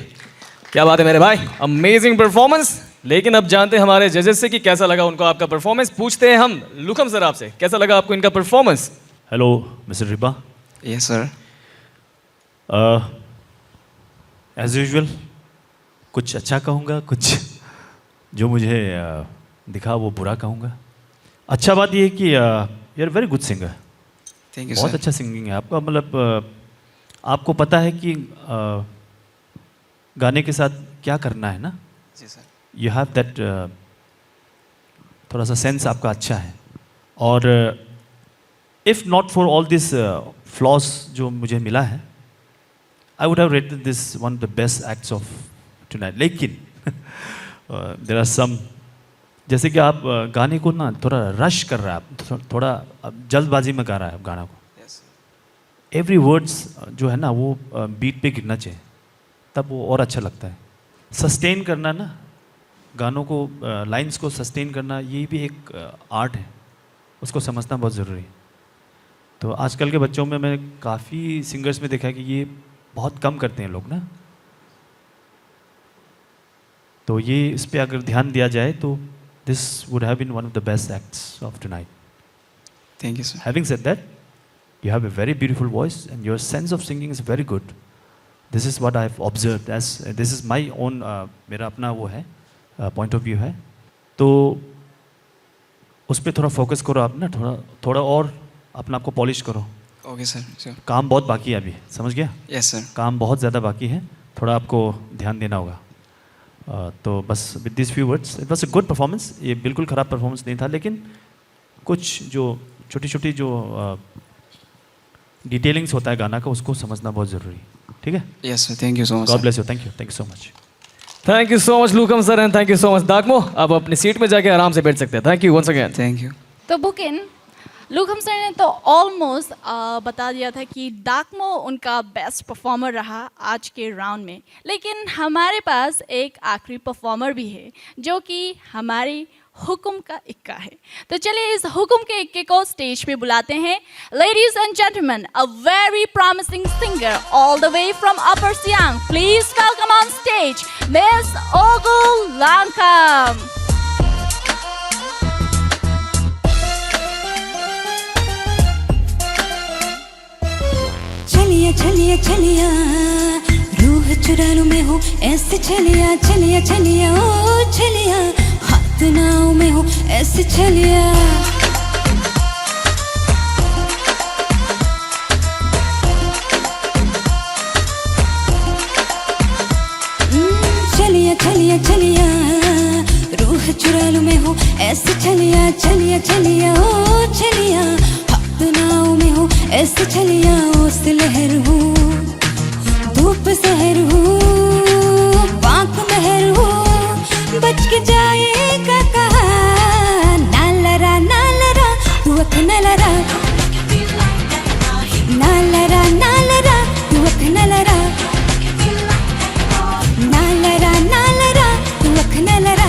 क्या बात है मेरे भाई, अमेजिंग परफॉर्मेंस। लेकिन अब जानते हैं हमारे जजेस से कि कैसा लगा उनको आपका परफॉर्मेंस। पूछते हैं हम लुकम सर आपसे, कैसा लगा आपको इनका performance? Hello mister Riba. Yes sir. As usual कुछ अच्छा कहूँगा, कुछ जो मुझे दिखा वो बुरा कहूँगा। अच्छा बात ये है कि you are very good singer. Thank you बहुत सर। अच्छा सिंगिंग है आपका, मतलब आपको पता है कि गाने के साथ क्या करना है ना। जी सर। यू हैव दैट, थोड़ा सा सेंस आपका अच्छा है। और if not for all this floss जो मुझे मिला है, I would have rated this one of the best acts of tonight. लेकिन देयर आर सम, जैसे कि आप गाने को ना थोड़ा रश कर रहा है, आप थोड़ा जल्दबाजी में गा रहा है आप गाना को। एवरी वर्ड्स जो है ना वो बीट पे गिरना चाहिए, तब वो और अच्छा लगता है। सस्टेन करना ना गानों को, लाइंस को सस्टेन करना, ये भी एक आर्ट है, उसको समझना बहुत ज़रूरी है। तो आजकल के बच्चों में मैंने काफ़ी सिंगर्स में देखा है कि ये बहुत कम करते हैं लोग ना। तो ये इस पे अगर ध्यान दिया जाए तो this would have been one of the best acts of tonight. Thank you sir. Having said that, you have a very beautiful voice and your sense of singing is very good. This is what I have observed as this is my own मेरा अपना वो है point of view है। तो उस पर थोड़ा फोकस करो आप ना, थोड़ा और अपना आपको पॉलिश करो। Okay sir, sure. काम बहुत बाकी है अभी, समझ गया? Yes sir. काम बहुत ज़्यादा बाकी है, थोड़ा आपको ध्यान देना होगा। तो बस with this few words, it was a good performance. ये बिल्कुल ख़राब परफॉर्मेंस नहीं था, लेकिन कुछ जो छोटी छोटी जो डिटेलिंग्स होता है गाना का, उसको समझना बहुत ज़रूरी है। ठीक है? Yes sir, thank you so much. God bless you, thank you so much. Thank you so much Lukam sir and thank you so much Dakmo. आप अपनी सीट में जाके आराम से बैठ सकते हैं। Thank you once again. Thank you. तो बुकिन लुकम सर ने तो ऑलमोस्ट बता दिया था कि दाकमो उनका बेस्ट परफॉर्मर रहा आज के राउंड में, लेकिन हमारे पास एक आखिरी परफॉर्मर भी है जो कि हमारी हुकुम का इक्का है। तो चलिए इस हुकुम के इक्के को स्टेज पे बुलाते हैं। Ladies and gentleman, a very promising singer all the way from Upper Siang, please welcome on stage miss Ogul Langkam. चलिया चलिया चलिया रूह चुरा लूं मैं हूँ ऐसे, चलिया चलिया चलिया ओ चलिया, हाथ नाव में हूँ ऐसे, चलिया चलिया चलिया चलिया रूह चुरा लूं मैं हूँ ऐसे, चलिया चलिया चलिया ओ चलिया, हाथ नाव में हूँ ऐसे, चलिया उस लहर हूँ, धूप सहर हूँ, पाक महर हूँ, बच के जाएगा कहाँ, ना लरा तू अख न लरा, ना लरा तू अख न लरा, ना लरा तू अख न लरा,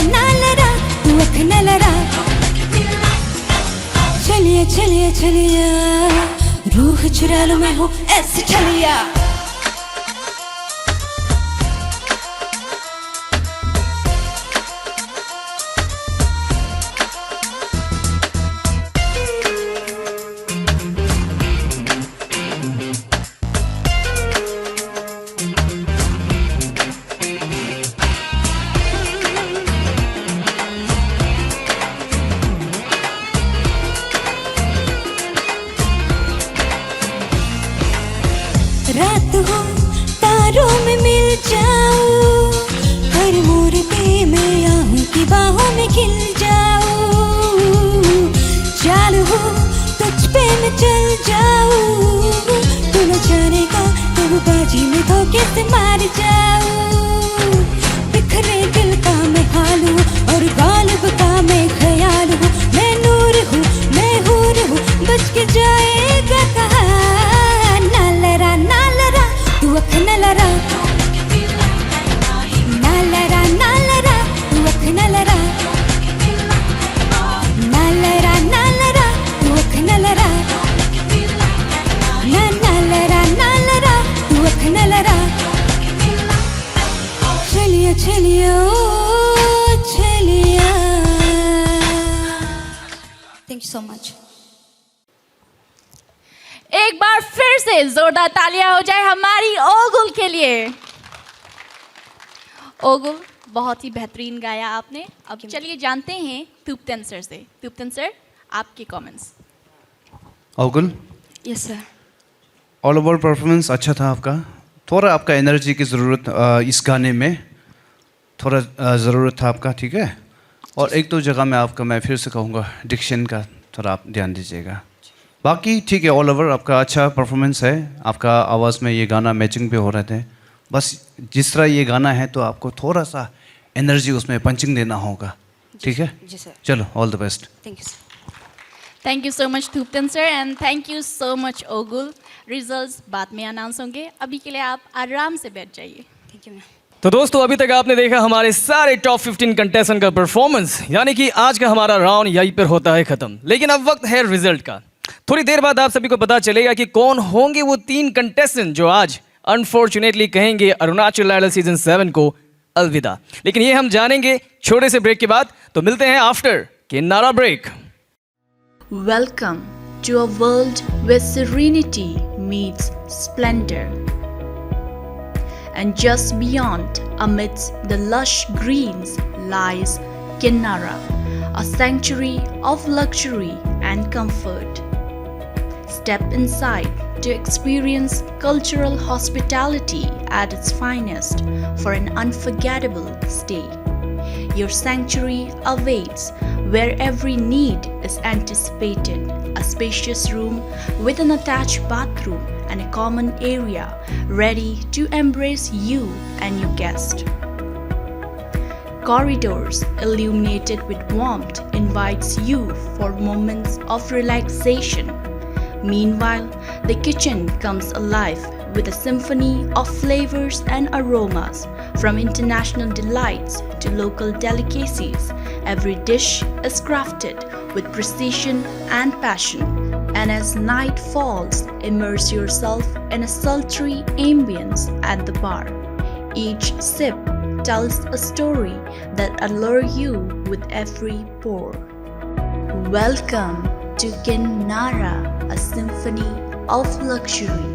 ना लरा तू अख न लरा। चलिए चलिए चलिए रूह चुरा लूं मैं हूँ ऐसे, चलिया थैंक यू सो मच। एक बार फिर से जोरदार तालियां हो जाए हमारी ओगुल के लिए। ओगुल, बहुत ही बेहतरीन गाया आपने। अब चलिए जानते हैं तूप्तन सर से। तूप्तन सर, आपके comments. Ogul, yes sir. All over performance अच्छा था आपका। थोड़ा आपका एनर्जी की ज़रूरत इस गाने में थोड़ा ज़रूरत था आपका, ठीक है। और एक दो जगह में आपका मैं फिर से कहूँगा डिक्शन का थोड़ा आप ध्यान दीजिएगा। बाकी ठीक है, ऑल ओवर आपका अच्छा परफॉर्मेंस है। आपका आवाज़ में ये गाना मैचिंग पे हो रहे थे। बस जिस तरह ये गाना है तो आपको थोड़ा सा एनर्जी उसमें पंचिंग देना होगा, ठीक है। जी सर। चलो, all the best. Thank you sir. Thank you so much Tupten sir and thank you so much Ogul. Results बाद में अनाउंस होंगे, अभी के लिए आप आराम से बैठ जाइए। Thank you ma'am. तो दोस्तों, अभी तक आपने देखा हमारे सारे टॉप 15 कंटेस्टेंट का परफॉर्मेंस, यानी कि आज का हमारा राउंड यहीं पर होता है खत्म। लेकिन अब वक्त है रिजल्ट का। थोड़ी देर बाद आप सभी को पता चलेगा कि कौन होंगे वो 3 कंटेस्टेंट जो आज अनफॉर्चुनेटली कहेंगे अरुणाचल आइडल सीजन 7 को अलविदा। लेकिन ये हम जानेंगे छोटे से ब्रेक के बाद। तो मिलते हैं after Kinnara break. Welcome to a world where serenity meets splendor. And just beyond, amidst the lush greens, lies Kinnara, a sanctuary of luxury and comfort. Step inside to experience cultural hospitality at its finest for an unforgettable stay. Your sanctuary awaits where every need is anticipated. A spacious room with an attached bathroom and a common area ready to embrace you and your guest. Corridors illuminated with warmth invites you for moments of relaxation. Meanwhile, the kitchen comes alive with a symphony of flavors and aromas. From international delights to local delicacies, every dish is crafted with precision and passion. And as night falls, immerse yourself in a sultry ambience at the bar. Each sip tells a story that allures you with every pour. Welcome to Kinnara, a symphony of luxury.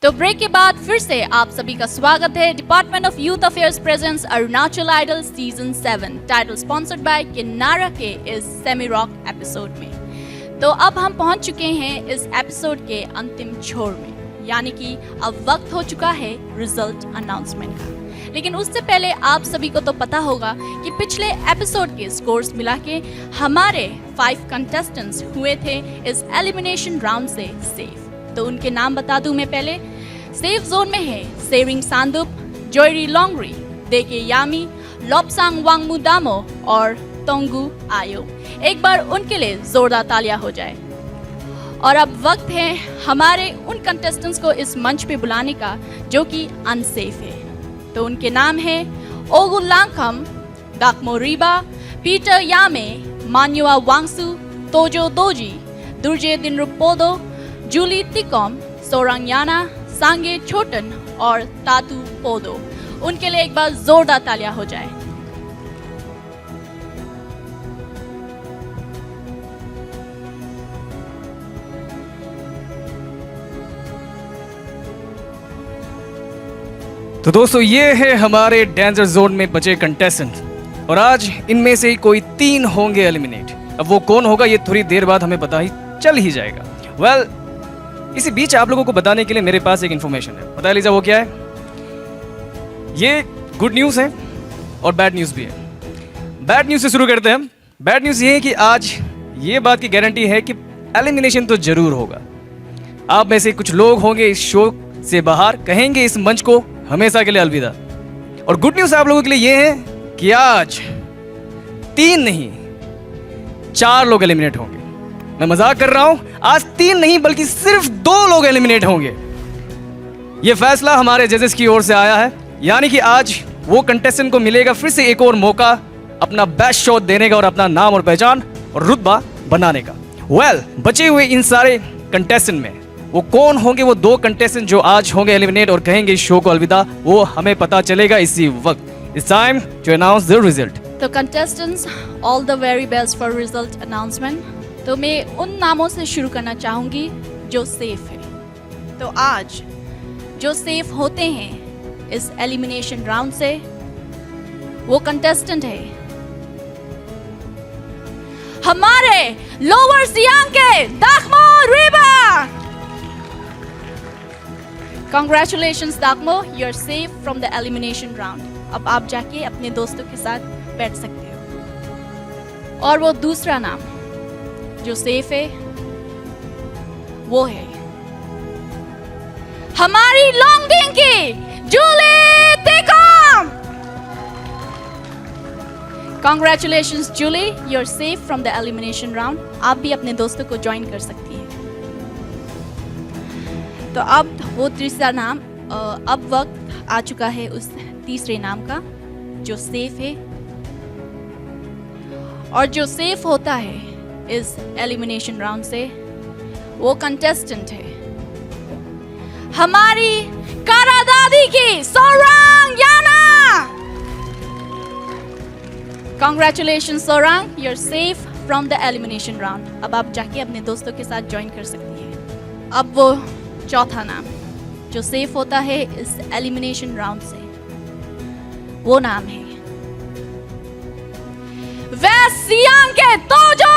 तो ब्रेक के बाद फिर से आप सभी का स्वागत है। Department of youth affairs presents Arunachal idol season 7 title sponsored by Kinnara के इस सेमी रॉक एपिसोड में। तो अब हम पहुंच चुके हैं इस एपिसोड के अंतिम छोर में, यानी कि अब वक्त हो चुका है रिजल्ट अनाउंसमेंट का। लेकिन उससे पहले आप सभी को तो पता होगा कि पिछले एपिसोड के स्कोर्स मिला के हमारे 5 कंटेस्टेंट्स हुए थे इस एलिमिनेशन राउंड से सेफ। तो उनके नाम बता दूं मैं पहले। सेफ जोन में है सेरिंग सांदुप, जोयरी लोंगरी, देके यामी, लोपसांग वांगमू दामो और तोंगू आयो। एक बार उनके लिए जोरदार तालियां हो जाए। और अब वक्त है हमारे उन कंटेस्टेंट्स को इस मंच पे बुलाने का जो कि अनसेफ है। तो उनके नाम है ओगुल लांगखम, गाकमो रीबा, पीटर यामे, मान्युआ वांगसू, तोजो दोजी, दुर्जे दिनरुपोदो, जूली तिकोम, सोरंगयाना, सांगे छोटन और तातू पोदो। उनके लिए एक बार जोरदार तालियां हो जाए। तो दोस्तों, ये है हमारे डेंजर जोन में बचे कंटेस्टेंट और आज इनमें से ही कोई 3 होंगे एलिमिनेट। अब वो कौन होगा ये थोड़ी देर बाद हमें पता ही चल ही जाएगा। वेल, इसी बीच आप लोगों को बताने के लिए मेरे पास एक इन्फॉर्मेशन है। पता है लीजा वो क्या है? ये गुड न्यूज़ है और बैड न्यूज़ भी है। बैड न्यूज़ से शुरू करते हैं। बैड न्यूज़ ये है कि आज ये बात की गारंटी है कि एलिमिनेशन तो जरूर होगा। आप में से कुछ लोग होंगे इस शो से बाहर, कहेंगे इस मंच को हमेशा के लिए अलविदा। और गुड न्यूज़ आप लोगों के लिए ये है कि आज 3 नहीं 4 लोग एलिमिनेट होंगे। मैं मजाक कर रहा हूं, आज 3 नहीं बल्कि सिर्फ 2 लोग एलिमिनेट होंगे। यह फैसला हमारे जजेस की ओर से आया है, यानी कि आज वो कंटेस्टेंट को मिलेगा फिर से एक और मौका अपना बेस्ट शॉट देने का और अपना नाम और पहचान और रुतबा बनाने का। वेल, बचे हुए इन सारे कंटेस्टेंट में वो कौन होंगे, वो 2 कंटेस्टेंट जो आज होंगे एलिमिनेट और कहेंगे इस शो को अलविदा, वो हमें पता चलेगा इसी वक्त। It's time to announce the result. तो contestants, all the very best for result announcement. तो मैं उन नामों से शुरू करना चाहूँगी जो सेफ है। तो आज जो सेफ होते हैं इस एलिमिनेशन राउंड से, वो कंटेस्टेंट है हमारे लोअर सियांग के दाखमो Riba. Congratulations दाखमो, you are safe from the elimination round. अब आप जाके अपने दोस्तों के साथ बैठ सकते हो। और वो दूसरा नाम जो सेफ है वो है हमारी लॉन्गडिंग की Jully Tekam. Congratulations Jully, you are safe from the elimination round. आप भी अपने दोस्तों को ज्वाइन कर सकती है। तो अब वो तीसरा नाम, अब वक्त आ चुका है उस तीसरे नाम का जो सेफ है। और जो सेफ होता है इस एलिमिनेशन राउंड से, वो कंटेस्टेंट है हमारी कारा दादी की सोरांग याना। Congratulations Sorang, you're safe from the elimination round. अब आप जाके अपने दोस्तों के साथ ज्वाइन कर सकती हैं। अब वो चौथा नाम जो सेफ होता है इस एलिमिनेशन राउंड से, वो नाम है वेस्ट सियांग के Tojo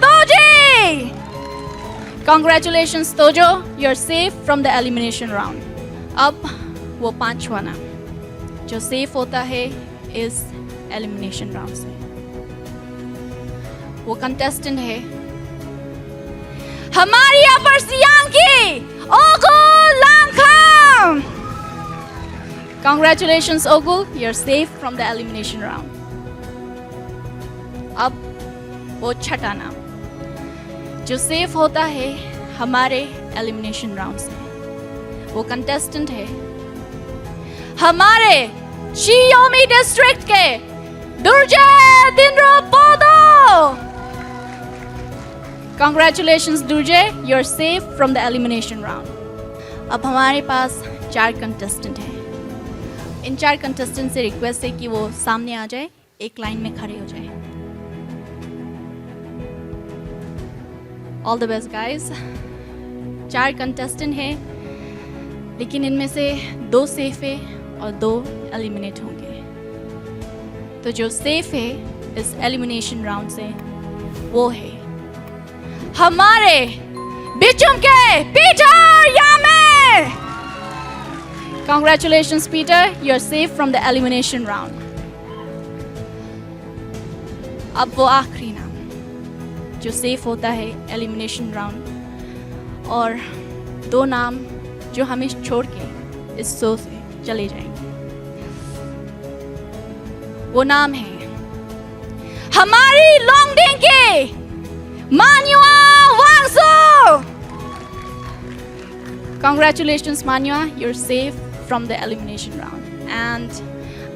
Toji. Congratulations Tojo, you're safe from the elimination round. अब वो पांचवा नाम जो सेफ होता है इस एलिमिनेशन राउंड से, वो कंटेस्टेंट है हमारी अपर सियांग की Ogul Langkham. Congratulations Ogul, you're safe from the elimination round. अब वो छठा नाम जो सेफ होता है हमारे एलिमिनेशन राउंड से, वो कंटेस्टेंट है हमारे शियोमी डिस्ट्रिक्ट के दुर्जे दिनरो पोदो। Congratulations दुर्जे, you're safe from the elimination round. अब हमारे पास 4 कंटेस्टेंट हैं। इन 4 कंटेस्टेंट से रिक्वेस्ट है कि वो सामने आ जाए, एक लाइन में खड़े हो जाए। All the best guys. 4 contestant हैं, लेकिन इनमें से 2 सेफ है और 2 एलिमिनेट होंगे। तो जो सेफ है इस एलिमिनेशन राउंड से, वो है हमारे बिचुम के Peter Yame. Congratulations Peter, you're safe from the elimination round. अब वो आखिरी नाम जो सेफ होता है एलिमिनेशन राउंड, और 2 नाम जो हमें छोड़ के इस शो से चले जाएंगे। वो नाम है हमारी लॉन्गडिंग के मान्युआ वांगसो। Congratulations Manyua, you're safe from the elimination round. And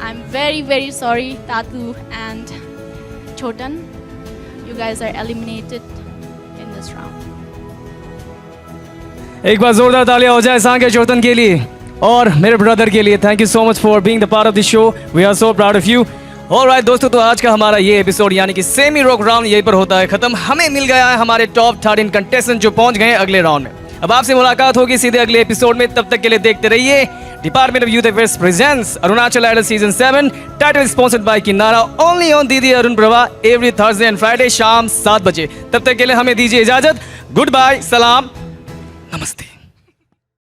I'm very sorry Tatu and Chotan, you guys are eliminated in this round. एक बार जोरदार तालियां हो जाए सांगे चौतन के लिए और मेरे ब्रदर के लिए। Thank you so much for being the part of the show, we are so proud of you. Alright दोस्तों, तो आज का हमारा ये एपिसोड यानी कि सेमी रॉक राउंड यहीं पर होता है खत्म। हमें मिल गया है हमारे टॉप 13 कंटेस्टेंट जो पहुंच गए हैं अगले राउंड में। अब आपसे मुलाकात होगी सीधे अगले एपिसोड में, तब तक के लिए देखते रहिए department of youth affairs presents Arunachal idol season 7, title sponsored by Kinnara, only on DD Arun Prabha every Thursday and Friday शाम 7 बजे। तब तक के लिए हमें दीजिए इजाजत। गुड बाय, सलाम, नमस्ते।